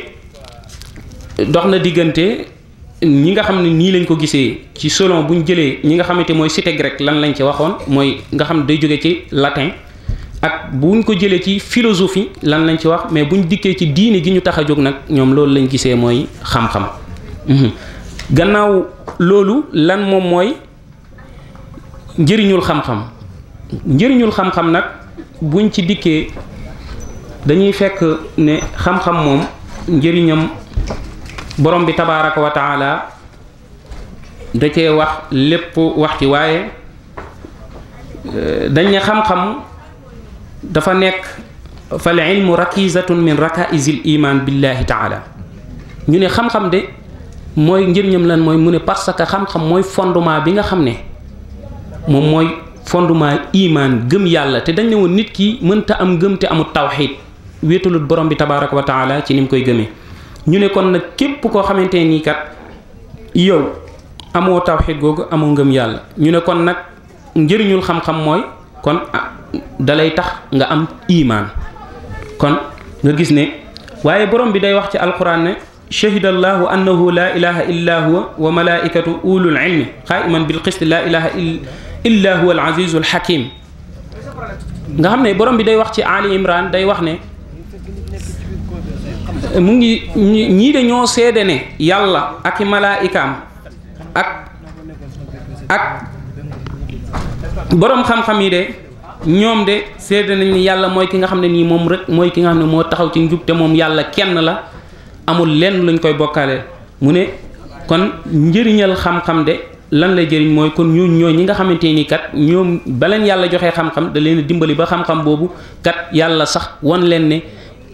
dox na diggante ñi nga xam ne nii lañ ko gisee ci selon bu ñu jëlee ñi nga xamante mooy cité grec lan lañ ci waxoon mooy nga xam ne day jóge ci latin ak buñ ko jëlee ci philosophie lan lañ ci wax mais buñ dikkee ci diine gi ñu tax a jóg nag ñoom loolu lañ gisee mooy xam-xam gannaaw loolu lan moom mooy njëriñul xam-xam nag buñ ci dikkee dañuy fekk ne xam-xam moom njëriñam borom bi tabaaraka wa taala da cee wax lépp wax ci waaye dañ ne xam-xam dafa nekk fal ilmu rakizatun min rakaisil iman billahi taala ñu ne xam-xam de mooy njëriñam lan mooy mu ne parce que xam-xam mooy fondement bi nga xam ne moom mooy fondement iman gëm yàlla te dañ ne woon nit ki mënta am gëm te amul tawxid wéetalut borom bi tabaaraka wa taala ci ni mu koy gëmee ñu ne kon nag képp koo xamante nii kat yow amoo tawxid googu amoo ngëm yàlla ñu ne kon nag njëriñul xam-xam mooy kon dalay tax nga am iman kon nga gis ne waaye borom bi day wax ci alquran ne shahida allahu annahu la ilaha illa huwa wa malaikatu ulul ilmi qaiman bil qist la ilaha illa huwa al azizul hakim nga xam ne borom bi day wax ci Ali Imran day wax ne mu ngi ñii de ñoo seede ne yàlla ak i malaikaam ak borom xam-xam yi de ñoom de seede nañ ni yàlla mooy ki nga xam ne nii moom rek mooy ki nga xam ne moo taxaw ci njub te moom yàlla kenn la amul lenn luñ koy bokkaale mu ne kon njëriñal xam-xam de lan lay jëriñ mooy kon ñooy ñi nga xamante ni kat ñoom baleen yàlla joxee xam-xam da leen dimbali ba xam-xam boobu kat yàlla sax wan leen ne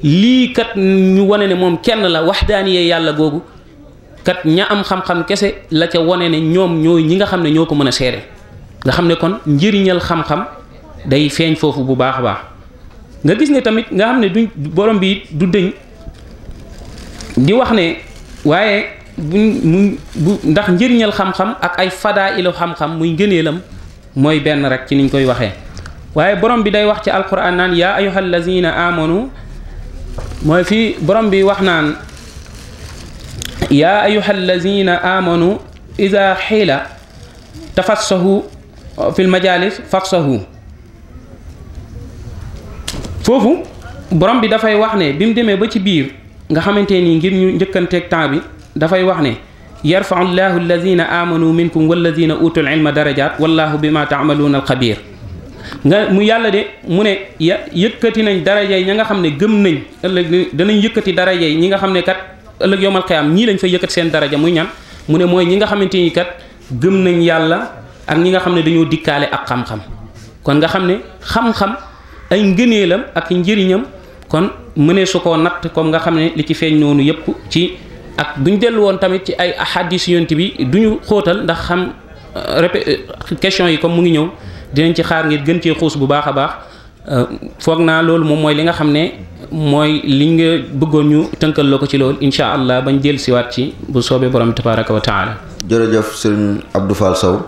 lii kat ñu wane ne moom kenn la waxdaaniyee yàlla googu kat ña am xam-xam kese la ca wane ne ñoom ñooy ñi nga xam ne ñoo ko mën a seede nga xam ne kon njëriñal xam-xam day feeñ foofu bu baax a baax nga gis ne tamit nga xam ne duñ borom bi du dëñ di wax ne waaye bu ndax njëriñal xam-xam ak ay fadaa ilu xam-xam muy ngëneelam mooy benn rek ci niñ koy waxee waaye borom bi day wax ci alquran naan yaa ayyuhal lazina amanu mooy fii borom bi wax naan yaa ayyuhal lazina amanu ida xiila tafassahu fil majalis fafsahu foofu borom bi dafay wax ne bi mu demee ba ci biir nga xamante ni ngir ñu njëkkanteeg temps bi dafay wax ne yarfau llahu alladina amanu minkum walladina utul ilma darajat wallahu bima taamaluuna alxabir nga mu yàlla de mu ne yëkkati nañ daraja yi ña nga xam ne gëm nañ ëllëg danañ yëkkati daraja yi ñi nga xam ne kat ëllëg yowmal qiyaam ñii lañ fay yëkkati seen daraja muy ñan mu ne mooy ñi nga xamante ni kat gëm nañ yàlla ak ñi nga xam ne dañoo dikkaale ak xam-xam kon nga xam ne xam-xam ay ngëneelam ak njëriñam kon mënee su koo natt comme nga xam ne li ci feeñ noonu yëpp ci ak duñ dellu woon tamit ci ay ahadis yonent bi duñu xóotal ndax xam question yi comme mu ngi ñëw dinañ ci xaar ngir gën cee xuus bu baax a baax foog naa loolu moom mooy li nga xam ne mooy li nga bëggoon ñu tënkal la ko ci loolu incha allah bañ jël siwaat ci bu soobee borom tabaraka wa taala. jërëjëf sëriñ Abdou Fall Sow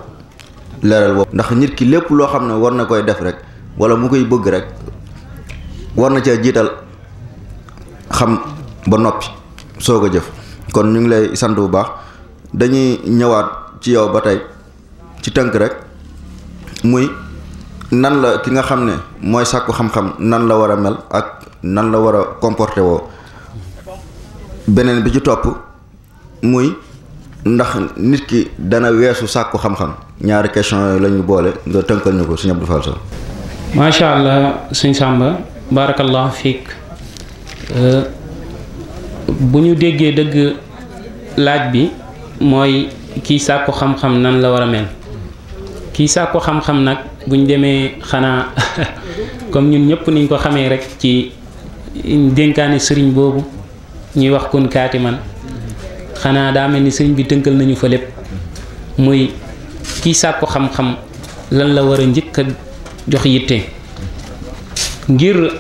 leeral boobu ndax nit ki lépp loo xam ne war na koy def rek wala mu koy bëgg rek war na cee jiital xam ba noppi soog a jëf kon ñu ngi lay sant bu baax dañuy ñëwaat ci yow ba tey ci tënk rek muy nan la ki nga xam ne mooy sàkku xam-xam nan la war a mel ak nan la war a comporté woo beneen bi ci topp muy ndax nit ki dana weesu sàkku xam-xam ñaari question yooyu la ñu boole nga tënkal ñu ko sëñ Abdou Fall Sow. macha allah sëñ Samba barakallahu fiik bu ñu déggee dëgg laaj bi mooy kii sàkku xam-xam nan la war a mel kii sàkku xam-xam nag bu ñu demee xanaa comme ñun ñëpp niñ ko xamee rek ci dénkaane sëriñ boobu ñuy wax kun kaati man xanaa daa mel ni sëriñ bi tënkal nañu fa lépp muy kii sàkku xam-xam lan la war a njëkk a jox yitte ngir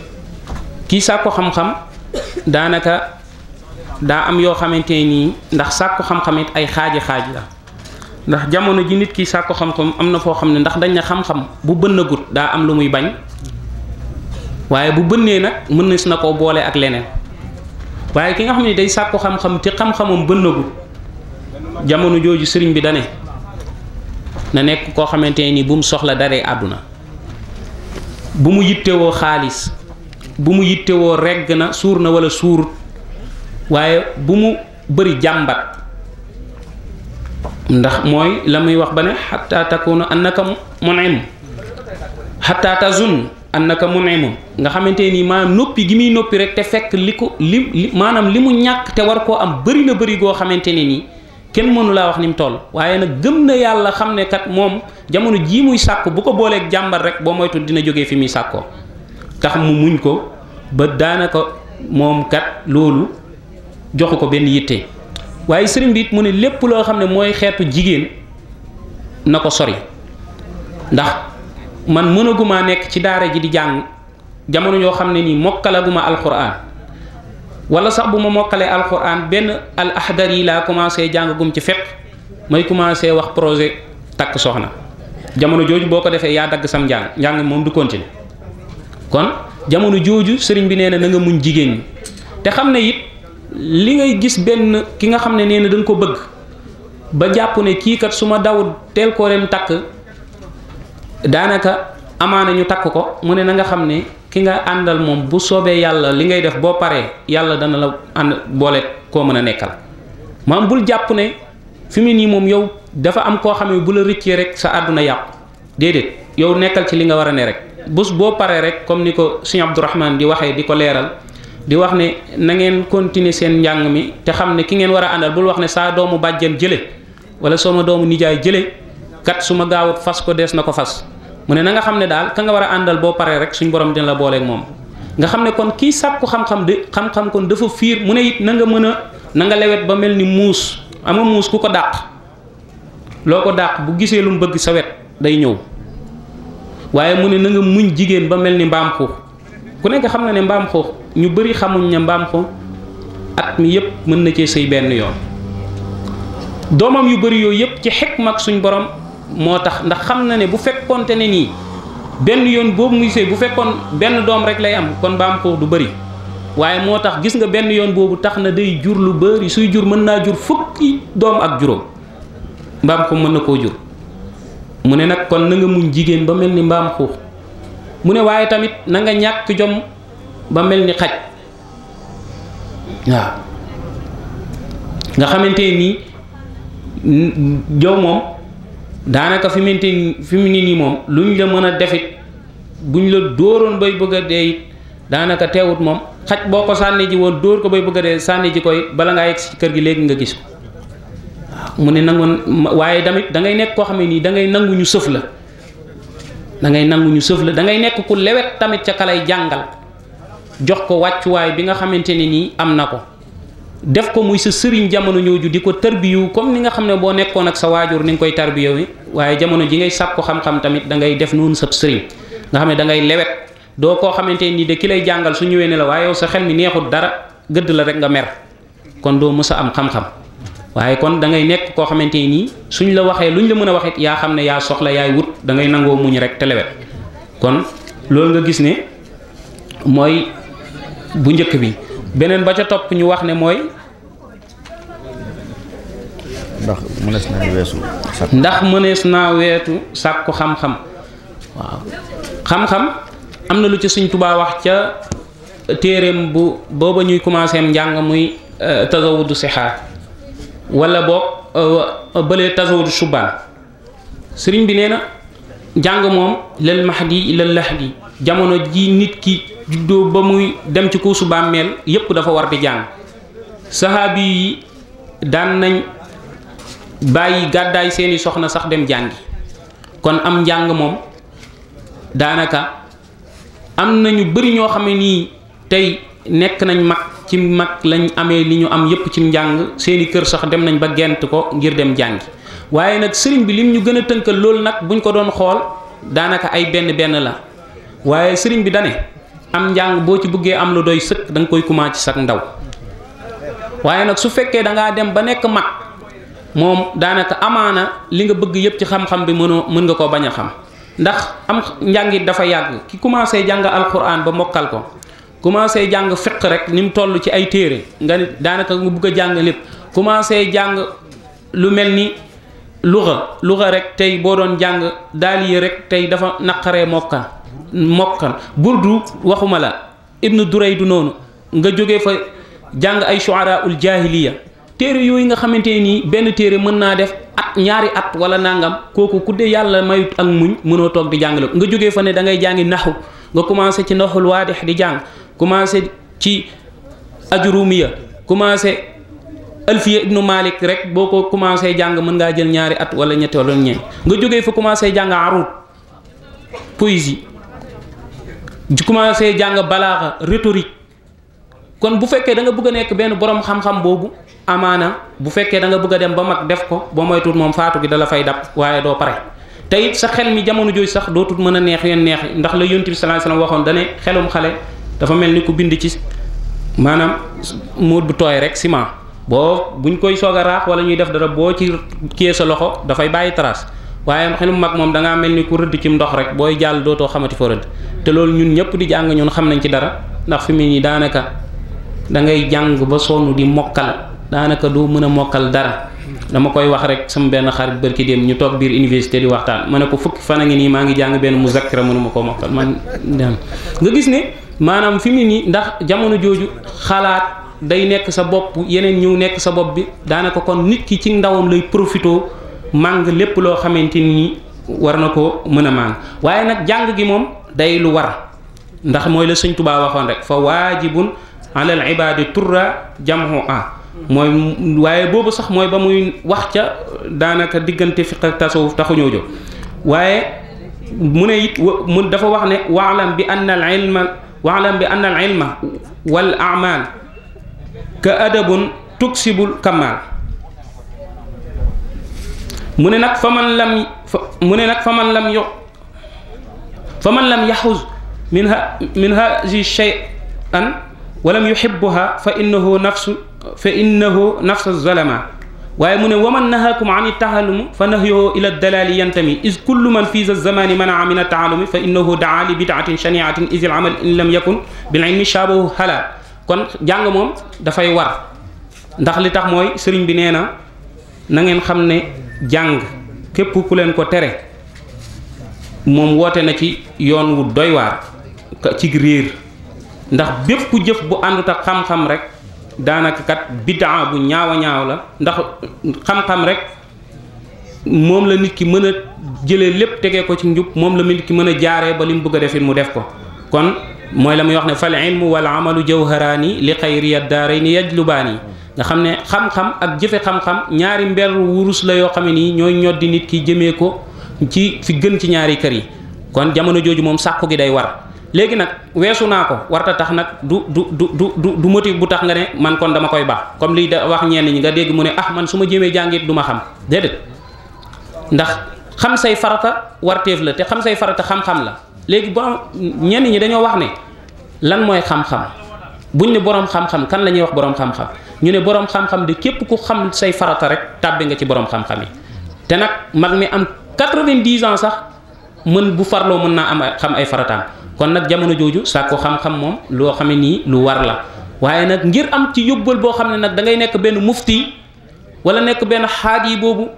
kii sàkku xam-xam daanaka daa am yoo xamante nii ndax sàkku xam-xam it ay xaaji la ndax jamono ji nit ki sàkku xam-xam am na foo xam ne ndax dañ na xam-xam bu bënnagut daa am lu muy bañ waaye bu bënnee nag mën na koo boole ak leneen waaye ki nga xam ne day sàkku xam-xam te xam-xamam bënnagut jamono jooju sëriñ bi dane na nekk koo xamante ni bu mu soxla daree àdduna bu mu yittewoo xaalis bu mu yittewoo regg na suur na wala suurut waaye bu mu bëri jàmbat ndax mooy la muy wax ba ne xataa takuna annaka munim xataa tazun annaka munimun nga xamante nii maanaam noppi gi muy noppi rek te fekk maanaam li mu ñàkk te war koo am bëri na bëri goo xamante ne nii kenn mënu laa wax ni mu toll waaye nag gëm na yàlla xam ne kat moom jamono jii muy sàkk bu ko booleeg jàmbat rek boo moytu dina jógee fi muy sàkkoo tax mu muñ ko ba daanaka moom kat loolu joxu ko benn yitte waaye sëriñ bi it mu ne lépp loo xam ne mooy xeetu jigéen na ko sori ndax man mënaguma nekk ci daara ji di jàng jamono yoo xam ne nii mokkalaguma alquran wala sax bu ma mokkalee alquran benn al ahdar yi laa commencé jàngagum ci fiqh may commencé wax projet takk soxna jamono jooju boo ko defee yaa dagg sam njàng moom du continuer kon jamono jooju sëriñ bi nee na nga muñ jigéen ñi te xam ne it li ngay gis benn ki nga xam ne nee na da nga ko bëgg ba jàpp ne kii kat su ma daw teel koo dem takk daanaka amaana ñu takk ko mu ne na nga xam ne ki nga àndal moom bu soobee yàlla li ngay def boo paree yàlla dana la ànd boole koo mën a nekkal maam bul jàpp ne fi mu nii moom yow dafa am koo xam ne bu la rëccee rek sa àdduna yàqu déedéet yow nekkal ci li nga war a ne rek bés boo paree rek comme ni ko Sëñ Abdourahmane di waxee di ko leeral di wax ne na ngeen continuer seen njàng mi te xam ne ki ngeen war a àndal bul wax ne saa doomu bàjjen jële wala sama doomu nijaay jële kat su ma gaawut fas ko dees na ko fas mu ne na nga xam ne daal ka nga war a àndal boo paree rek suñ borom dina la booleeg moom nga xam ne kon kii sàkku xam-xam de xam-xam kon dafa fiir mu ne it na nga mën a na nga lewet ba mel ni muus ama muus ku ko dàq loo ko dàq bu gisee lu mu bëgg sa wet day ñëw waaye mu ne na nga muñ jigéen ba mel ni mbaam xuux ku nekk xam na ne mbaam xuux ñu bëri xamuñ ne mbaam xuux at mi yëpp mën na cee sëy benn yoon doomam yu bëri yooyu yëpp ci xikma ak suñ borom moo tax ndax xam na ne bu fekkoonte ne nii benn yoon boobu muy sëy bu fekkoon benn doom rek lay am kon mbaam xuux du bëri waaye moo tax gis nga benn yoon boobu tax na day jur lu bëri suy jur mën naa jur fukki doom ak juróom mbaam xuux mën na koo jur mu ne nag kon na nga muñ jigéen ba mel ni mbaam xuux mu ne waaye tamit na nga ñàkk jom ba mel ni xaj waaw nga xamante nii jow moom daanaka fi mu ne nii moom luñ la mën a defit buñ la dóoroon bay bëgg a dee it daanaka teewut moom xaj boo ko sànni ji woon dóor ko bay bëgg a dee sànni ji koy bala ngaa yegg ci kër gi léegi nga gis ko waaw mu ne nangoon waaye tamit da ngay nekk koo xam ne nii da ngay nangu ñu sëf la da ngay nangu ñu sëf la da ngay nekk ku lewet tamit ca kalay jàngal jox ko wàccuwaay bi nga xamante ne nii am na ko def ko muy sa sëriñ jamono ñooju di ko tarbiyu comme ni nga xam ne boo nekkoon ak sa waajur ni nga koy tarbiyu wi waaye jamono ji ngay sàkku xam-xam tamit da ngay def noonu sab sëriñ nga xam ne da ngay lewet doo koo xamante nii de ki lay jàngal su ñëwee ne la waaye yow sa xel mi neexul dara gëdd la rek nga mer kon doo mës a am xam-xam waaye kon da ngay nekk koo xamante nii suñ la waxee luñ la mën a waxit yaa xam ne yaa soxla yaay wut da ngay nangoo muñ rek te lewet kon loolu nga gis ne mooy bu njëkk bi beneen ba ca topp ñu wax ne mooy ndax mënees naa weetu sàkku xam-xam waaw xam-xam am na lu ci Sëñ Tuubaa wax ca téeréem bu booba ñuy commencé njàng muy tasawudu sixaar wala boog bële tasawudu shubaan sëriñ bi nee na njàng moom lal mahdi lal lahdi jamono ji nit ki juddoo ba muy dem ci kuusu bàmmeel yépp dafa war di jàng sahaabi yi daan nañ bàyyi gàddaay seeni soxna sax dem jàngi kon am njàng moom daanaka am na ñu bari ñoo xam ne nii tey nekk nañ mag ci mag lañ amee li ñu am yépp ci njàng seeni kër sax dem nañ ba gent ko ngir dem jàngi waaye nag sëriñ bi lim ñu gën a tënkal loolu nag buñ ko doon xool daanaka ay benn la waaye sëriñ bi dane am njàng boo ci bëggee am lu doy sëkk da nga koy commencé ci sax ndaw waaye nag su fekkee da ngaa dem ba nekk mag moom daanaka amaana li nga bëgg yépp ci xam-xam bi mën nga koo bañ a xam ndax am njàngit dafa yàgg ki commencé jàng alquran ba mokkal ko commencé jàng fiq rek ni mu toll ci ay téere nga ni daanaka nga bëgg a jàng lépp commencé jàng lu mel ni luga rek tey boo doon jàng daaliye rek tey dafa naqaree mokkal burdu waxuma la ibnu duraydu noonu nga jógee fa jàng ay shuaraul jahiliya téere yooyu nga xamante nii benn téere mën naa def at ñaari at wala nangam kooku ku dee yàlla mayut ak muñ mënoo toog di jàngale nga jógee fa ne da ngay jàngi naxu nga commencé ci naxul waadix di jàng commencé ci ajrumiya commencé alfiya ibnu malik rek boo ko commencé jàng mën ngaa jël ñaari at wala ñetti wala ñeent nga jógee fa commencé jàng arut poésie commencé jàng balaaxa rhétorique kon bu fekkee da nga bëgg a nekk benn borom xam-xam boobu amaana bu fekkee da nga bëgg a dem ba mag def ko boo moytuut moom faatu gi dala fay dab waaye doo pare te it sa xel mi jamono jooju sax dootul mën a neex yeen neex ndax la yonent bi sallallahu alayhi wasallam waxoon dane xelum xale dafa mel ni ku bind ci maanaam móot bu tooy rek ciment buñ koy soog a raax wala ñuy def dara boo ci kiyee sa loxo dafay bàyyi trace waaye xelum mag moom da ngaa mel ni ku rëdd ci ndox rek booy jàll dootoo xamati foo rëdd te loolu ñun ñëpp di jàng ñun xam nañ ci dara ndax fi mu nii daanaka da ngay jàng ba sonn di mokkal daanaka doo mën a mokkal dara dama koy wax rek sama benn xarit bërki dem ñu toog biir université di waxtaan ma ne ko fukki fan a ngi nii maa ngi jàng benn muzakkira mënuma koo mokkal man nga gis ne maanaam fi mu nii ndax jamono jooju xalaat day nekk sa bopp yeneen ñëw nekk sa bopp bi daanaka kon nit ki ci ndawam lay profitoo màng lépp loo xamante ni war na ko mën a màng waaye nag jàng gi moom day lu war ndax mooy la Sëñ Tuubaa waxoon rek fa waajibun alal ibaadi turra jamhu mooy waaye boobu sax mooy ba muy wax ca daanaka diggante fiq ak tasawuf taxuñoo jóg waaye mu ne it mu dafa wax ne waalam bi anna al ilma wal a'mal ka adabun tuksibul kamal mu ne nag fa man lam yaxuz min hazi shay'an walam yuhibbuha fa innahu nafsu zalama waaye mu ne waman nahaakum an taallumi fa nahyuhu ila dalali yantami is kullu man fi zamani manaa min taallumi fa innahu daa li bidaatin shaniatin is il amal in lam yakun bil ilmi shabahu halal kon jàng moom dafay war ndax li tax mooy sëriñ bi nee na na ngeen xam ne jàng képp ku leen ko tere moom woote na ci yoon wu doy waar ci réer ndax bépp jëf bu àndut ak xam-xam rek daanaka kat bidaa bu ñaaw a ñaaw la ndax xam-xam rek moom la nit ki mën a jëlee lépp tegee ko ci njub, moom la nit ki mën a jaaree ba li mu bëgg a defit mu def ko. kon mooy la muy wax ne fal ilmu wal amalu jawharaani li xayriya daarayni yajlubaani, nga xam ne xam-xam ak jëfe xam-xam ñaari mber wurus la yoo xam ne nii ñooy ñoddi nit ki jëmee ko ci fi gën ci ñaari kër yi. kon jamono jooju moom sàkku gi day war. léegi nag weesu naa ko warta tax nag du motif bu tax nga ne man kon dama koy baax, comme liy da wax ñenn ñi nga dégg mu ne ah man su ma jëmee jàngit du ma xam. déedéet, ndax xam say farata warteef la, te xam say farata xam-xam la. léegi borom ñenn ñi dañoo wax ne lan mooy xam-xam. buñ ne borom xam-xam kan la ñuy wax borom xam-xam, ñu ne borom xam-xam de képp ku xam say farata rek tàbbi nga ci borom xam-xam yi. te nag mag mi am 90 ans sax mën bu farloo mën naa am xam ay farataam. kon nag jamono jooju sàkku xam-xam moom loo xam ne nii lu war la. waaye nag ngir am ci yóbbal boo xam ne nag da ngay nekk benn mufti wala nekk benn xaadi boobu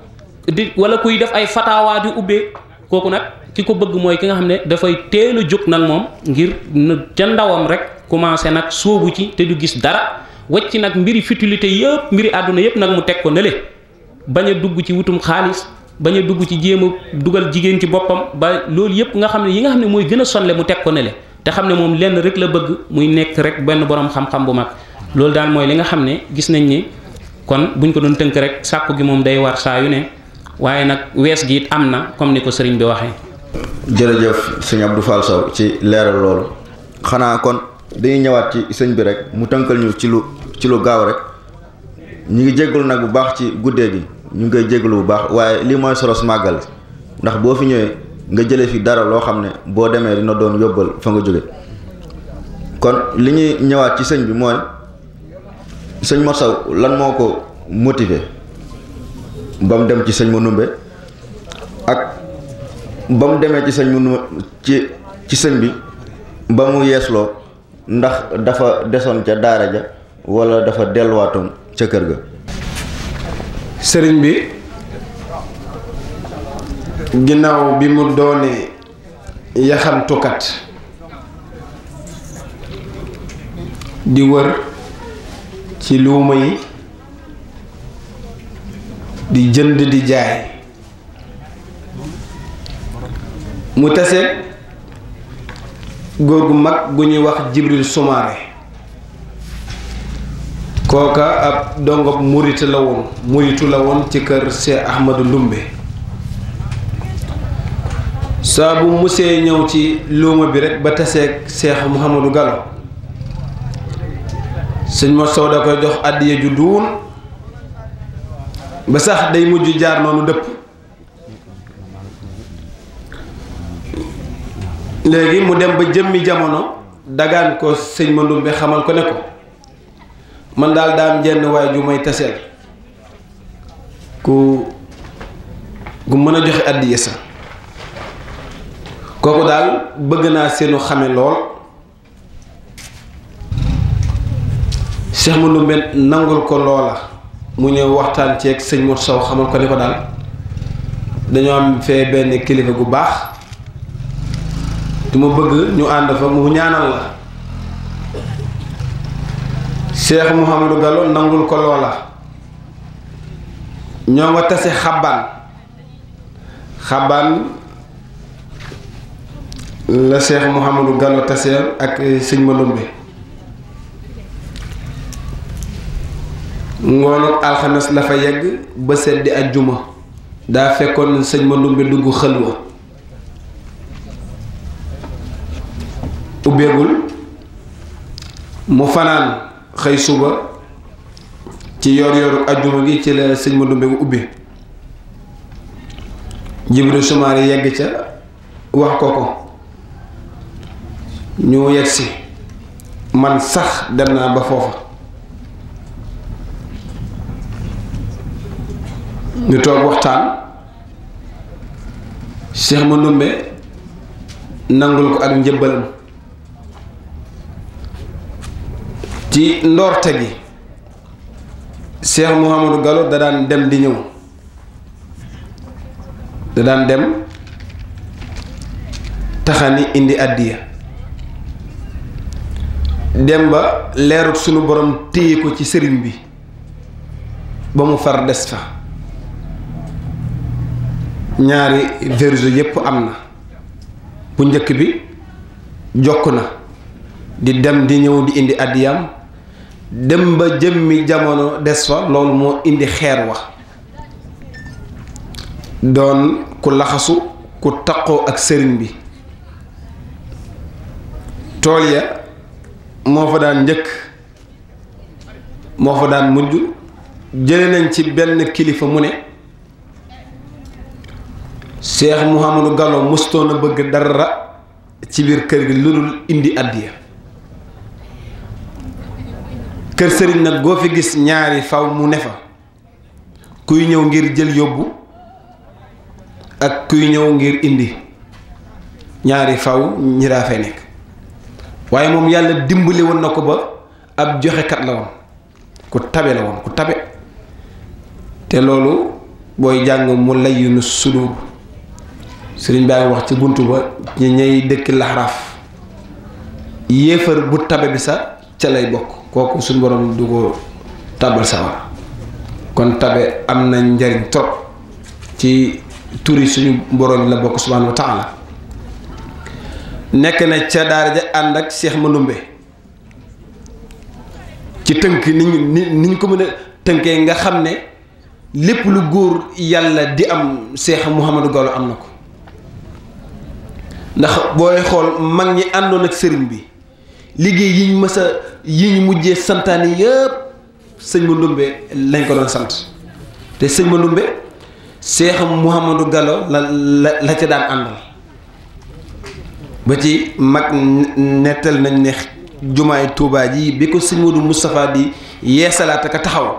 di wala kuy def ay fatawaa di ubbee, kooku nag ki ko bëgg mooy ki nga xam ne dafay teel a jóg nag moom ngir ca ndawam rek commencé nag sóobu ci te du gis dara, wacc nag mbiri futilité yëpp mbiri àdduna yëpp nag mu teg ko nële, bañ a dugg ci wutum xaalis, bañ a dugg ci jéem a dugal jigéen ci boppam, ba loolu yëpp nga xam ne yi nga xam ne mooy gën a sonle mu teg ko nële, te xam ne moom lenn rek la bëgg muy nekk rek benn borom xam-xam bu mag. loolu daal mooy li nga xam ne gis nañ ni kon buñ ko doon tënk rek sàkku gi moom day war saa yu ne, waaye nag wees gi it am na comme ni ko sëriñ bi waxee. jërëjëf sëñ Abdou Fall Sow ci leeral loolu. xanaa kon dañuy ñëwaat ci sëñ bi rek mu tënkal ñu ci lu gaaw rek. ñu ngi jéggalu nag bu baax ci guddee gi, ñu ngi koy jéggalu bu baax, waaye lii mooy solos màggal, ndax boo fi ñëwee nga jëlee fi dara loo xam ne boo demee dina doon yóbbal fa nga jóge. kon li ñuy ñëwaat ci sëñ bi mooy sëñ Mor Sow lan moo ko motivé ba mu dem ci sëñ Manoumbe, ak ba mu demee ci sëñ Manoumbe ci sëñ bi ba mu yeesloo, ndax dafa desoon ca daara ja wala dafa delluwaatoon ca kër ga. sëriñ bi ginnaaw bi mu doone yaxantukat di wër ci luuma yi di jënd di jaay, mu taseeg góor gu mag gu ñuy wax Jibril Soumaré. kooka ab dongob muritu la woon ci kër Cheikh Ahmadou Ndumbe. saa bu musee ñëw ci luuma bi rek ba taseeg Cheikh Mouhamadou Gallo, sëñ Mor Sow da koy jox àddiya ju duun ba sax day mujj jaar noonu dëpp. léegi mu dem ba jëmmi jamono dagaan ko sëñ Mandumbe xamal ko ne ko man daal daam jenn waay ju may taseel ku mën a joxe àddiya sa, kooku daal bëgg naa seenu xame lool. Cheikh Mandumbe nangul ko loola, mu ñëw waxtaan ceeg sëñ Mor Sow xamal ko ne ko daal dañoo am fee benn kilifa gu baax, du ma bëgg ñu ànd fa mu ñaanal la. Cheikh Mouhamadou Gallo nangul ko loola, ñoo nga tase xabaan la Cheikh Mouhamadou Gallo taseel ak sëñ Mandumbe. ngoonu alxames la fa yegg ba seddi ajjuma, daa fekkoon sëñ Mandumbe dugg xëlwa ubbeegul, mu fanaan xëy suba ci yor ajjuma gi ci la sëñ Mandumbe bu ubbi. Jibril Soumaré yegg ca wax ko ñu yegsi, man sax dem naa ba foofa. ñu toog waxtaan, Cheikh Mandumbe nangul ko ak njëbbalam. ci ndoorte gi Cheikh Mouhamadou Gallo da daan dem di ñëw, da daan dem taxani indi àddiya, dem ba leerut sunu borom téye ko ci sëriñ bi ba mu far des fa. ñaari verso yépp am na. bu njëkk bi jokk na di dem di ñëw di indi addiyam dem ba jëmmi jamono des fa loolu moo indi xeer wax doon ku laxasu ku taqoo ak sëriñ bi tool ya moo fa daan njëkk moo fa daan mujj jële nañ ci benn kilifa mu ne Cheikh Mouhamadou Gallo mustoon a bëgg dara ci biir kër gi lu dul indi addiya kër sëriñ nag goo fi gis ñaari faw mu ne fa kuy ñëw ngir jël yóbbu ak kuy ñëw ngir indi ñaari faw ñi daa fay nekk waaye moom yàlla dimbali woon na ko ba ab joxekat la woon ku tabe la woon ku tabe te loolu booy jàng mu layyinu sudur sëriñ baa ngi wax ci buntu ba ñi ñay dëkk laxaraaf yéefar bu tabe bi sa ca lay bokk kooku suñu borom du ko tàbbal sawar kon tabe am na njariñ trop ci turi suñu borom la bokk subhaanahu wa taala nekk na ca daara ja ànd ak Cheikh Mandoumbe ci tënk niñ ko mën a tënkee nga xam ne lépp lu góor yàlla di am Cheikh Mouhamadou Gallo am na ko ndax booy xool mag ñi àndoon ak sëriñ bi liggéey yiñ mës a yi ñu mujjee santaani yëpp sëñ Mandoumbe lañ ko doon sant te sëñ Mandoumbe Cheikh Mouhamadou Gallo la ca daan àndal ba ci mag nettal nañ ne jumaay Tuubaa ji bi ko sëñ Modou Moustapha di yeesalaat ak a taxaw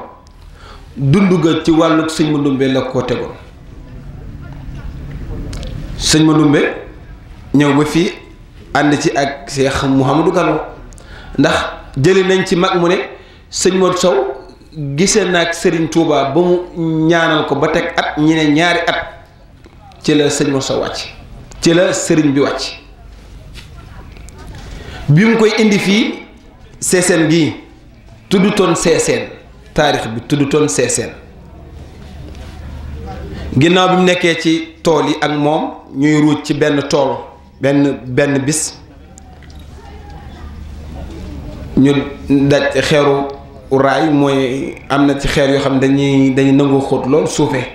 dund ga ci wàllu sëñ Mandoumbe la ko tegoon sëñ Mandoumbe ñëw ba fii ànd ci ak Cheikh Mouhamadou Gallo ndax jëli nañ ci mag mu ne sëñ Modou Sow gisee na ak Serigne Touba ba mu ñaanal ko ba teg at ñi ne ñaari at ci la sëñ Modou Sow wàcc ci la sëriñ bi wàcc bi mu koy indi fii seeseen gii tuddutoon seeseen taarix bi tuddutoon seeseen ginnaaw bi mu nekkee ci tool yi ak moom ñuy ruuj ci benn tool benn bis ñu daj xeeru raay mooy am na ci xeer yoo xam ne dañuy nangu xóot lool suufee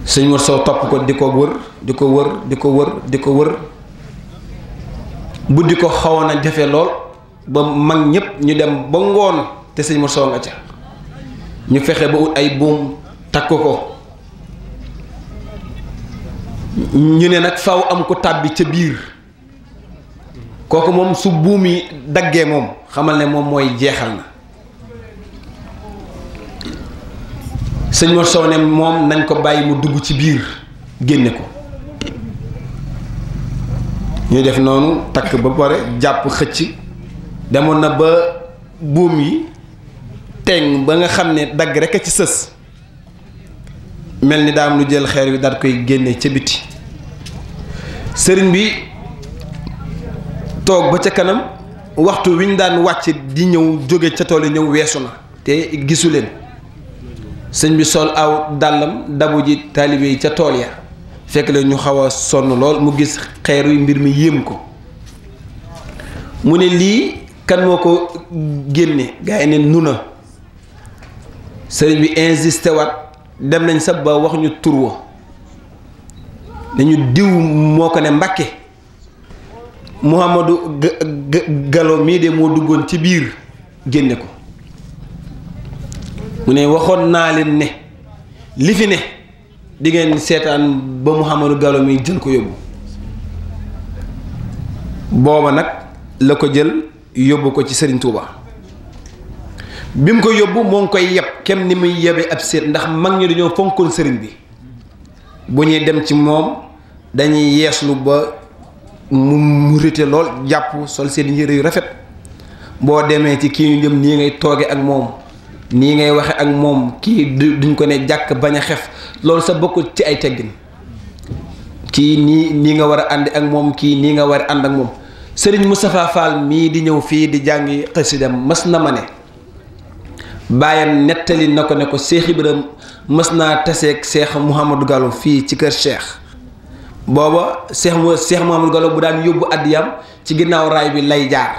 sëñ Modou Sow topp ko di ko wër di ko wër di ko wër di ko wër buddi ko xawoon a jafe lool ba mag ñépp ñu dem ba ngoon te sëñ Modou Sow nga ca ñu fexe ba ut ay buum takk ko ñu ne nag faw am ko tàbbi ca biir kooku moom su buum yi daggee moom xamal ne moom mooy jeexal na sëñ Modou Sow ne moom nañ ko bàyyi mu dugg ci biir génne ko ñu def noonu takk ba pare jàpp xëcc demoon na ba buum yi teŋ ba nga xam ne dagg rekk a ci sës mel ni daam lu jël xeer wi daal koy génne ca biti sëriñ bi toog ba ca kanam waxtu wi ñu daan wàcc di ñëw jóge ca tool yi ñëw weesu na te gisu leen sëñ bi sol aw dàllam dabu ji taalibe yi ca tool ya fekk la ñu xaw a sonn lool mu gis xeer wi mbir mi yéem ko mu ne lii kan moo ko génne gaa yi ne nu na sëriñ bi insisté waat dem nañ sa ba wax ñu tur wa dañu diw moo ko ne Mbàkke Mouhamadou Gallo mii de moo duggoon ci biir génne ko mu ne waxoon naa leen ne li fi ne di ngeen seetaan ba Mouhamadou Gallo mii jël ko yóbbu booba nag la ko jël yóbbu ko ci Serigne Touba bi mu ko yóbbu moo ngi koy yeb kem ni muy yebee ab seet ndax mag ñi dañoo fonkoon sëriñ bi bu ñuy dem ci moom dañuy yeeslu ba mu rite lool jàpp sol seen yére yu rafet boo demee ci kii ñu dem nii ngay tooge ak moom nii ngay waxe ak moom kii duñ ko ne jàkk bañ a xef loolu sa bokkul ci ay teggin kii nii nga war a ànd ak moom kii nii nga war a ànd ak moom Serigne Moustapha Fall mii di ñëw fii di jàngi xasidam mas na ma ne baayam nettali na ko ne ko Cheikh Ibrahima mës naa taseeg Cheikh Mouhamadou Gallo fii ci kër Cheikh booba Cheikh Mouhamadou Gallo bu daan yóbbu addiyam ci ginnaaw raay bi lay jaar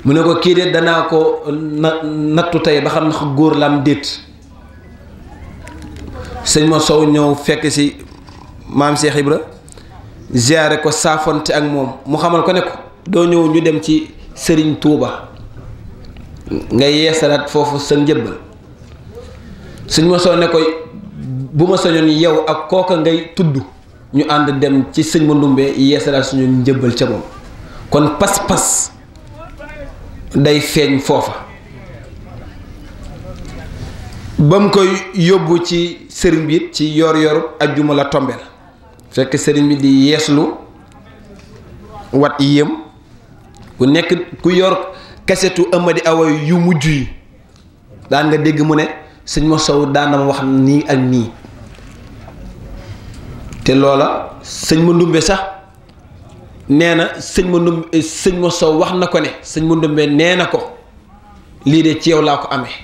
mu ne ko kii de danaa ko nattu tey ba xam na góor la am déet sëñ ma Sow ñëw fekk si maam Cheikh Ibra ziare ko saafonte ak moom mu xamal ko ne ko doo ñëw ñu dem ci Serigne Touba nga yeesalaat foofu sa njëbbal sëñ ma Sow ne ko bu ma sañoon yow ak kooka ngay tudd ñu ànd dem ci sëñ ma Ndumbe yeesalaat suñu njëbbal ca moom kon pas-pas day feeñ foofa ba mu koy yóbbu ci sëriñ bi it ci yor ajjuma la tombeel fekk sëriñ bi di yeeslu wat yéem ku nekk ku yor kasetu Amady Awa yu mujj yi daan nga dégg mu ne sëñ ma Sow daana ma wax nii ak nii te loola sëñ ma Ndumbe sax nee na sëñ ma Sow wax na ko ne sëñ ma Ndumbe nee na ko lii de ci yow laa ko amee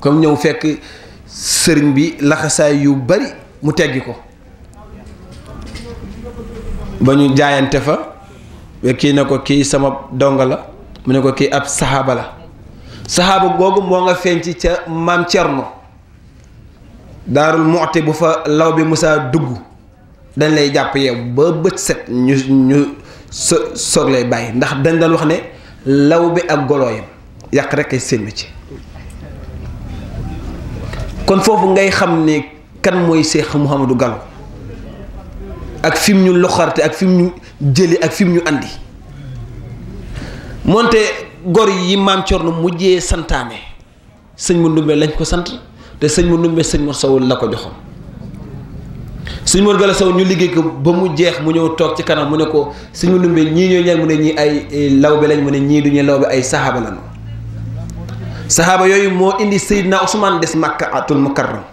comme ñëw fekk sëriñ bi laxasaay yu bari mu teggi ko ba ñu jaayante fa kii na ko kii sama donga la mu ne ko kii ab saxaaba la saxaaba googu moo nga feeñ ci ca maam Cerno Daarul Muxti bu fa law bi musaa dugg dañ lay jàpp yeew ba bët set ñu soog lay bàyyi ndax dañ daan wax ne law bi ak golooyam yàq rek ay seen ci kon foofu ngay xam ne kan mooy Cheikh Mouhamadou Gallo ak fi mu ñu loxarte ak fi mu ñu jëli ak fi mu ñu andi moonte gor yi maam Cerno mujjee santaane sëñ ma Ndumbe lañ ko sant te sëñ ma Ndumbe sëñ ma Sow la ko joxoon sëñ Mor Gallo Sow ñu liggéey ko ba mu jeex mu ñëw toog ci kanam mu ne ko sëñ ma Ndumbe ñii ñooy ñaan mu ne ñii ay lawbe lañ mu ne ñii duñu lawbe ay saxaaba lañu saxaaba yooyu moo indi Seydina Ousmane des Makka atul Mukarram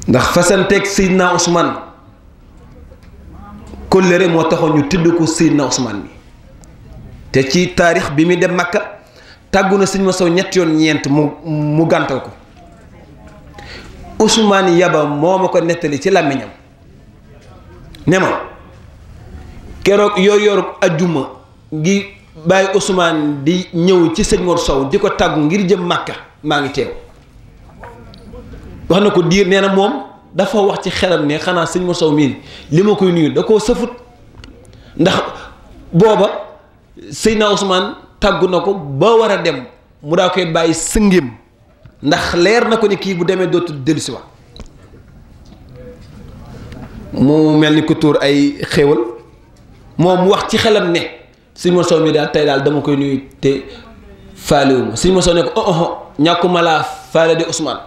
ndax fasanteeg Seydina Ousmane kóllëre moo taxoon ñu tudd ko Seydina Ousmane bi te ci taarix bi muy dem Makka tàggu na sëñ ma Sow ñetti yoon ñeent mu gàntal ko Ousmane Yaba moo ma ko nettali ci làmmiñam ne ma keroog yooyu ajjuma ngi bàyyi Ousmane di ñëw ci sëñ Mor Sow di ko tàggu ngir jëm Makka maa ngi teew wax na ko diir nee na moom dafa wax ci xelam ne xanaa sëñ Mor Sow mii li ma koy nuyu da koo sëfut ndax booba Seydina Ousmane tàggu na ko ba war a dem mu daa koy bàyyi sëngéem ndax leer na ko ni kii bu demee dootul dellusi wax mu mel ni ku tuur ay xéewal moom mu wax ci xelam ne sëñ Mor Sow mi daal tey daal dama koy nuyu te faalewuma sëñ Mor Sow ne ko ñàkkuma laa faale de Ousmane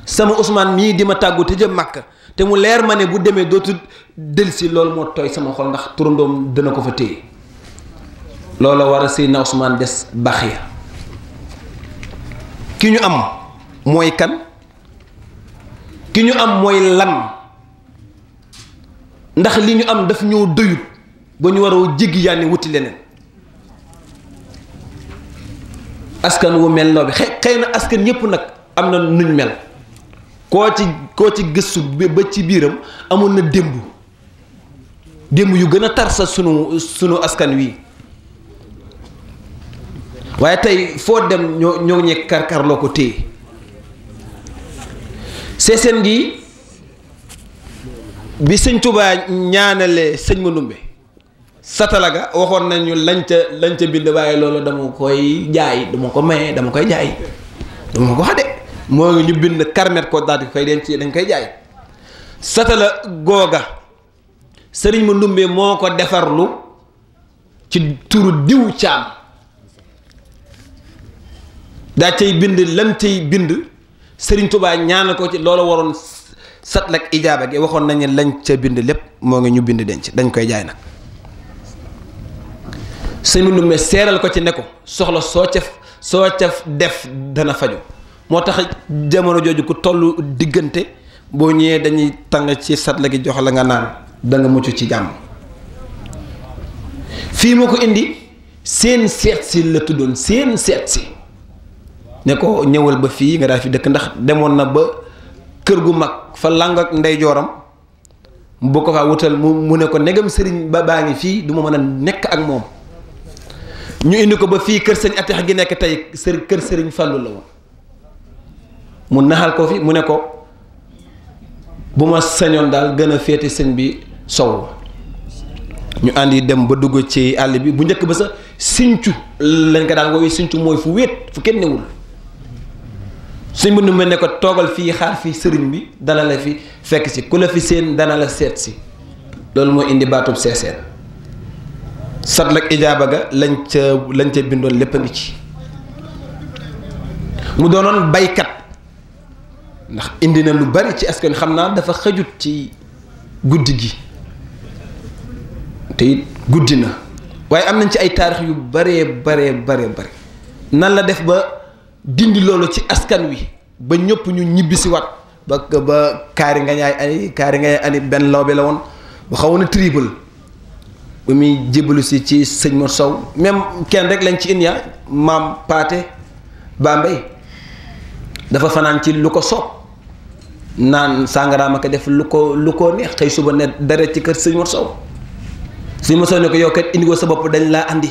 sama Ousmane mii di ma tàggu te jëm Makka te mu leer ma ne bu demee dootul dellusi loolu moo tooy sama xol ndax turandoom dana ko fa téye loolu war a Seydina Ousmane des Baxiya ki ñu am mooy kan ki ñu am mooy lan ndax li ñu am daf ñoo doyut ba ñu war a jéggi yaani wuti leneen askan wu mel noo bi xëy na askan ñëpp nag am na nuñ mel koo ci gëstu ba ci biiram amoon na démb yu gën a tar sa sunu askan wi waaye tey foo dem ñoo ngi karkarloo ko téye seeseen gi bi sëñ Touba ñaanale sëñ ma Ndumbe satalaga waxoon nañu lañ ca bind waaye loolu dama koy jaay dama ko maye dama koy jaay dama ko wax de moo ngi ñu bind karmet ko daal di koy denc dañ koy jaay satala googa sëriñ ma Ndumbe moo ko defarlu ci turu diw caam daa cay bind lam cay bind sëriñ Touba ñaanal ko ci loolu waroon satla ak ijaaba gi waxoon nañu lañ ca bind lépp moo ngi ñu bind denc dañ koy jaay nag sëñ ma Ndumbe seeral ko ci ne ko soxla soo ca def dana faju moo tax jamono jooju ku tollu diggante boo ñëwee dañuy tàng ci satla gi jox la nga naan da nga mucc ci jàmm fii ma ko indi seen seet si la tuddoon seen seet si ne ko ñëwal ba fii nga daal fi dëkk, ndax demoon na ba kër gu mag fa lang ak ndeyjooram bu ko faa wutal mu ne ko negam sëriñ ba baa ngi fii du ma mën a nekk ak moom. ñu indi ko ba fii kër sëñ Atex gi nekk tey kër sëriñ Fàllu la woon, mu naxal ko fi mu ne ko bu ma sañoon daal gën a féete sëñ bi sow. ñu àndi dem ba dugg ci àll bi, bu njëkk ba sa sincu lañ ko daan woowee. sincu mooy fu wéet fu kenn newul. suñ mënu mel ne ko toogal fii xaar fii sëriñ bi dana la fi fekk si, ku la fi seen dana la seet si. loolu moo indi baatub seeseen. satl ak ijaaba ga lañ ca bindoon lépp a ngi ci. mu doonoon baykat, ndax indi na lu bari ci askan xam naa dafa xëjut ci guddi gi te it guddi na, waaye am nañ ci ay taarix yu bare nan la def ba dindi loolu ci askan wi ba ñëpp ñu ñibbisi wat ba kaari nga ñaay ani benn lawbe la woon bu xawoon a tribal ba muy jébbalu si ci sëñ Mor Sow. même kenn rek lañ ci indi maam Paate Bambey dafa fanaan ci lu ko soob, naan sàngaraama ko def lu ko neex, xëy suba ne dara ci kër sëñ Mor Sow. sëñ Mor Sow ne ko yow kat indi ko sa bopp dañ laa andi.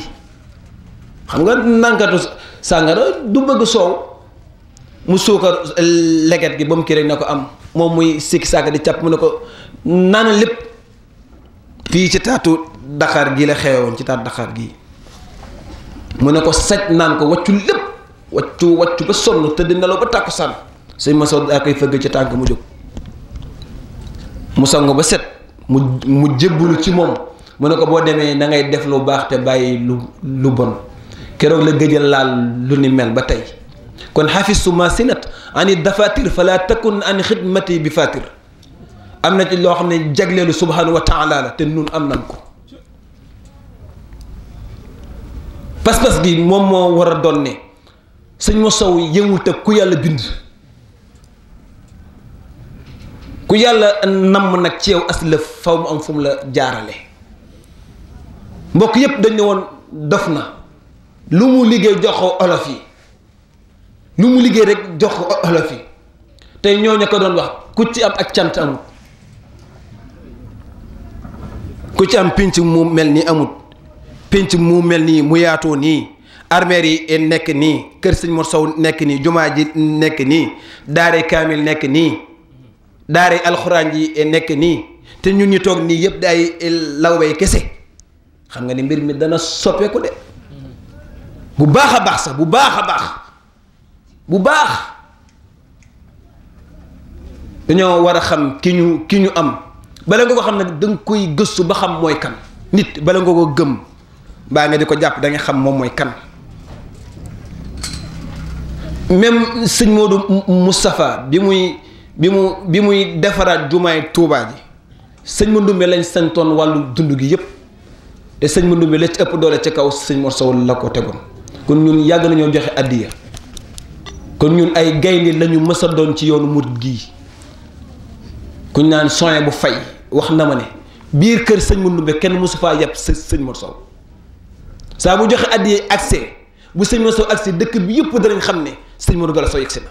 xam nga nankatu sàngara du bëgg soow, mu suukar leget gi ba mu kii rek ne ko am, moom muy sikki saaka di càpp mu ne ko naan lépp. fii ci taatu Dakar gii la xewoon, ci taatu Dakar gii mu ne ko saj naan ko waccu lépp, waccu ba sonn tëdd nelaw ba tàkkusaan. sëñ Mor Sow daa koy fëgg ci tànk mu jóg, mu sangu ba set mu jébbalu ci moom. mu ne ko boo demee na ngay def lu baax te bàyyi lu bon. keroog la gëjal laal lu ni mel ba tey. kon xafistu ma sinat ani dafatir fala takun an xidmati bi fatir. am na ci loo xam ne jagleelu subhanahu wa taala la te nun am nañ ko. pas-pas gi moom moo war a doon ne sëñ Mor Sow yëngul te ku yàlla bind, ku yàlla namm nag ci yow aslëf faw mu am fu mu la jaarale. mbokk yépp dañ ne woon dof na, lu mu liggéey jox ko olof yi, lu mu liggéey rek jox ko olof yi. tey ñooñu ko doon wax ku ci am ak cant amut, ku ci am pénc mu mel nii amut, pénc mu mel nii mu yaatoo nii, armeer yi nekk nii, kër sëñ Mor Sow nekk nii, jumaa ji nekk nii, daare kaamil nekk nii, daare alxuraan ji nekk nii, te ñun ñu toog nii yëpp day lawbay kese. xam nga ni mbir mi dana soppeeku de bu baax a baax sax bu baax dañoo war a xam ki ñu am. bala nga ko xam ne danga koy gëstu ba xam mooy kan. nit bala nga ko gëm mbaa nga di ko jàpp da nga xam moom mooy kan. même sëñ Modou Moustapha bi muy defaraat jumaay Tuubaa ji sëñ Mandumbe lañ santoon wàllu dund gi yépp, te sëñ Mandumbe la ci ëpp doole ci kaw sëñ Mor Sow la ko tegoon. kon ñun yàgg nañoo joxe addiya, kon ñun ay gaynde lañu mës a doon ci yoonu murid gii. kuñ naan soin bu fay wax na ma ne biir kër sëñ Mandumbe kenn mësu faa yàpp sëñ Mor Sow. saa bu joxe addiya accès bu sëñ Mor Sow accès dëkk bi yëpp danañ xam ne sëñ Modou Gala Sow yegsi na.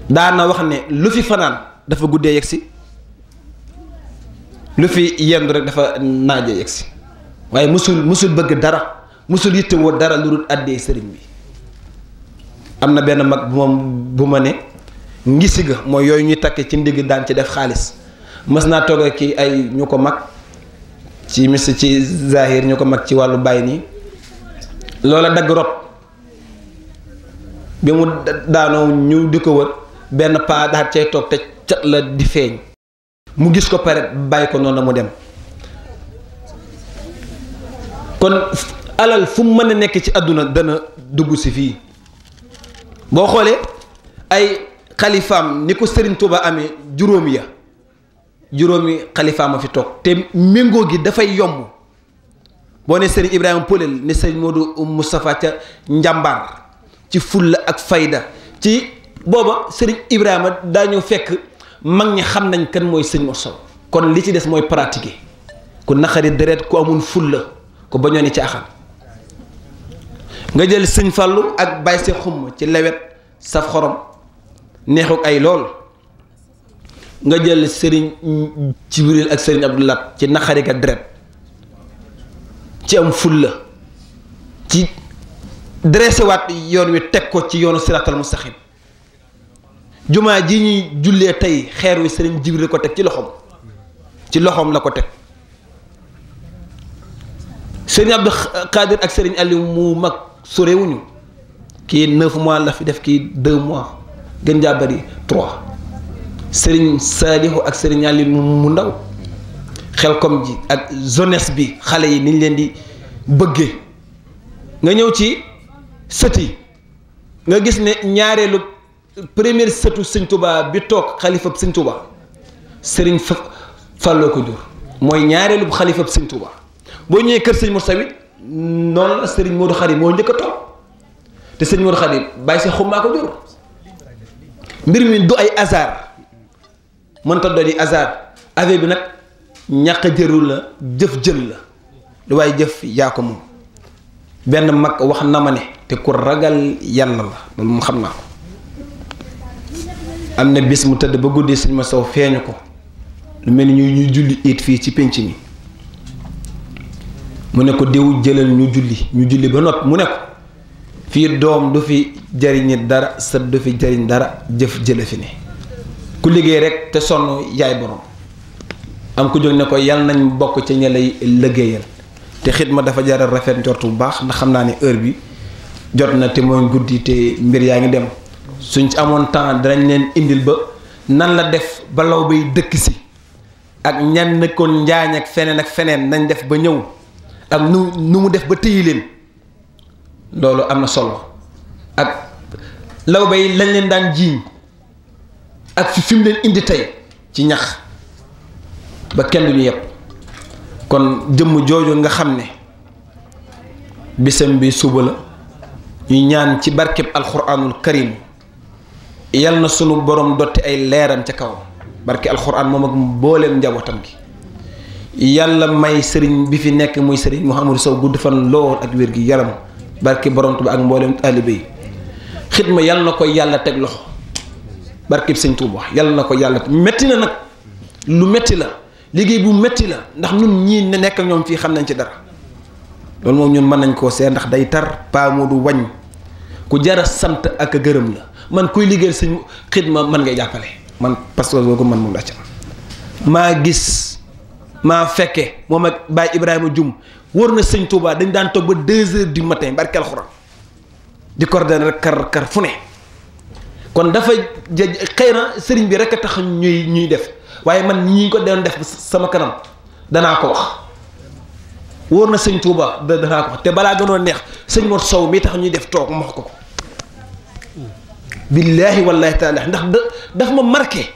daana wax ne lu fi fanaan dafa guddee yegsi, lu fi yendu rek dafa naajee yegsi, waaye musul bëgg dara, musul yittewoo dara lu dul àddee sëriñ bi. am na benn mag bu ma ne ngisi ga mooy yooyu ñuy takke ci ndigg daan ci def xaalis. mës naa toog ak ki ay ñu ko mag ci ci zahir, ñu ko mag ci wàllu bàyyi nii, loola dagg rot bi mu daanoo ñu di ko wër, benn paa daal cay toog te cat la di feeñ, mu gis ko pare bàyyi ko noonu mu dem. kon alal fu mu mën a nekk ci àdduna dana dugg si fii. boo xoolee ay xalifaam ni ko Serigne Touba amee juróomi xalifaam a fi toog te méngoo gi dafay yomb. boo ne Serigne Ibrahima Polel ne Serigne Modou Moustapha ca njàmbaar ci fulla ak fayda, ci booba Serigne Ibrahima daañu fekk mag ñi xam nañ kan mooy sëñ Mor Sow. kon li ci des mooy pratiquer, ku naqari deret, ku amul fulla, ku bañoon ni caaxaan. nga jël sëñ Fallou ak Baye Seex Xumma ci lewet saf xorom neexuk ay lool nga jël sëriñ Jibril ak sëriñ Abdou Lat ci naqari ka deret ci am fulla ci dressé waat yoon wi teg ko ci yoonu siratal mustaqim jumaa ji ñuy jullee tey xeer wi sëriñ Jibril ko teg ci loxoom la ko teg sëriñ Abdou Khadir ak sëriñ Aliou mu mag sorewuñu kii 9 mois la fi def kii 2 mois gën jaa bari 3 sëriñ Saalihu ak sëriñ Aliou mu ndaw Xelkom ji ak jeunesse bi xale yi niñ leen di bëggee nga ñëw ci sët yi nga gis ne ñaareelu première sëtu sëñ Touba bi toog xalifab sëñ Touba sëriñ Falloo ko jur mooy ñaareelu xalifab sëñ Touba boo ñëwee kër sëñ Moussa Wit noonu la sëriñ Modou Khari moo njëkk a toog te sëñ Modou Khari bàyyi si xummaa ko jur mbir mi du ay hasard mënta doon di hasard affaire bi nag ñàkk jërul la jëf jël la lu waaye jëf yaa ko moom benn mag wax na ma ne te ku ragal yàlla la loolu mu xam naa ko am na bis mu tëdd ba guddi sëñ ma sow feeñu ko lu mel ni ñuy julli it fii ci pénc mi mu ne ko diw jëlal ñu julli ba noppi mu ne ko fii doom du fi jariñi dara sët du fi jariñ dara jëf jële fi ne ku liggéey rek te sonn yaay borom am ku jóg ne ko yal nañ bokk ci ña lay liggéeyal te xidma dafa jaral rafet njort bu baax ndax xam naa ne heure bi jot na te mooy guddi te mbir yaa ngi dem suñ ci amoon temps danañ leen indil ba nan la def ba law bay dëkk si ak ñan nekkoon njaañ ak feneen nañ def ba ñëw ak nu mu def ba téyi leen loolu am na solo ak law bay lañ leen daan jiiñ ak fi mu leen indi tey ci ñax ba kenn du ñu yëpp kon jëmm jooju nga xam ne bisam bi suba la ñuy ñaan ci barkeb alxuraanul karim yal na sunu borom dotti ay leeram ca kaw barke alxuraan moom ak mbooleem njabootam gi yàlla may sëriñ bi fi nekk muy sëriñ Mouhamadou Sow gudd fan lool ak wér gi yaram barke borom Tuuba ak mbooleem taalibe yi xidma yal na ko yàlla teg loxo barkeb sëñ Tuuba yal na ko yàlla metti na nag lu metti la liggéey bu metti la ndax ñun ñii ne nekk ñoom fii xam nañ ci dara loolu moom ñun mën nañ koo seet ndax day tar Pa Modou wañ ku jara sant ak a gërëm la man kuy liggéeyal sëñ xidma man ngay jàppale man parce que boobu man moom daa ci maa gis maa fekke moom ak Baye Ibrahima Dioum wóor na sëñ Touba dañ daan toog ba 2 heures du matin barke alxuraan di coordonner rek kar fu ne kon dafa xëy na sëriñ bi rek a tax ñuy def waaye man ñi ko doon def sama kanam danaa ko wax wóor na sëñ Touba danaa ko wax te balaa gënoon neex sëñ Mor Sow mi tax ñuy def toog ma wax ko billaahi wallaahi taala ndax daf ma marqué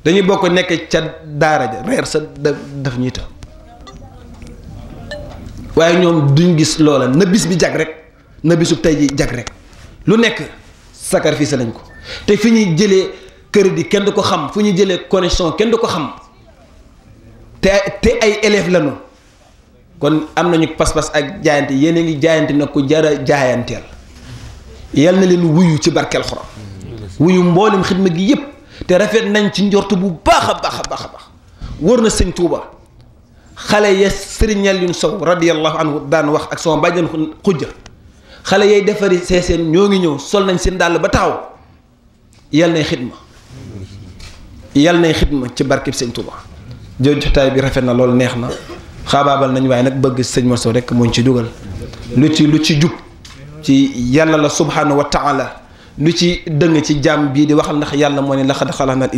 dañuy bokk nekk ca daara ja reer sa daf ñuy tax waaye ñoom duñ gis loola na bis bi jag rek na bisub tey ji jag rek lu nekk sacrifice lañ ko te fi ñuy jëlee crédit kenn du ko xam fu ñuy jëlee connexion kenn du ko xam te ay élèves lañu kon am nañu pas-pas ak jaayante yéen a ngi jaayante na ku jara jaayanteel yal na leen wuyu ci barkeel Alxuraan wuyu mboolem xidma gi yépp te rafet nañ ci njort bu baax a baax wóor na sëñ Tuuba xale ya sëriñ Alioune Sow radiyallahu anhu daan wax ak sama bàjjan xujja xale yay defari seeseen ñoo ngi ñëw sol nañ seen dàll ba taxaw yal nay xidma ci barkeb sëñ Tuuba jotaay bi rafet na loolu neex na xaabaabal nañ waaye nag bëgg sëñ Mor Sow rek mooñ ci dugal lu ci jub ci yàlla la subhanahu wa taala lu ci dëng ci jàmm bii di waxal ndax yàlla moo ne laqad xalaqnal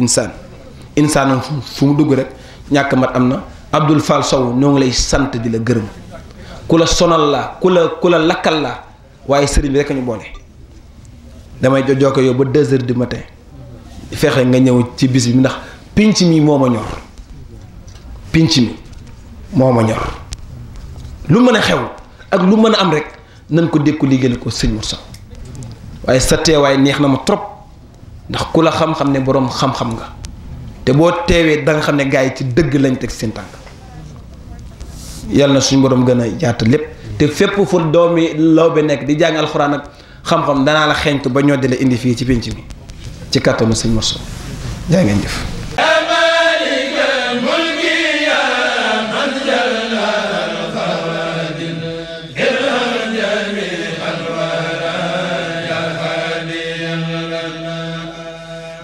insaan fu mu dugg rek ñàkk mat am na Abdoul Fall Sow ñoo ngi lay sant di la gërëm ku la sonal la ku la lakkal la waaye sëriñ bi rek ñu boole damay jojoo ko yow ba 2 heures du matin fexe nga ñëw ci bis bi ndax pinc mi moo ma ñor lu mën a xew ak lu mën a am rek nan ko dékku liggéeyal ko sëñ Mor Sow waaye sa teewaay neex na ma trop ndax ku la xam-xam ne boroom xam-xam nga te boo teewee da nga xam ne gars yi ci dëgg lañ teg seen tànk yàlla na suñu borom gën a yaata lépp te fépp fu doomi Lawbe nekk di jàng alxuraan ak xam-xam danaa la xeeñtu ba ñoddi la indi fii ci pénc mi ci kattanu sëñ Mor Sow jaa ngeen jëf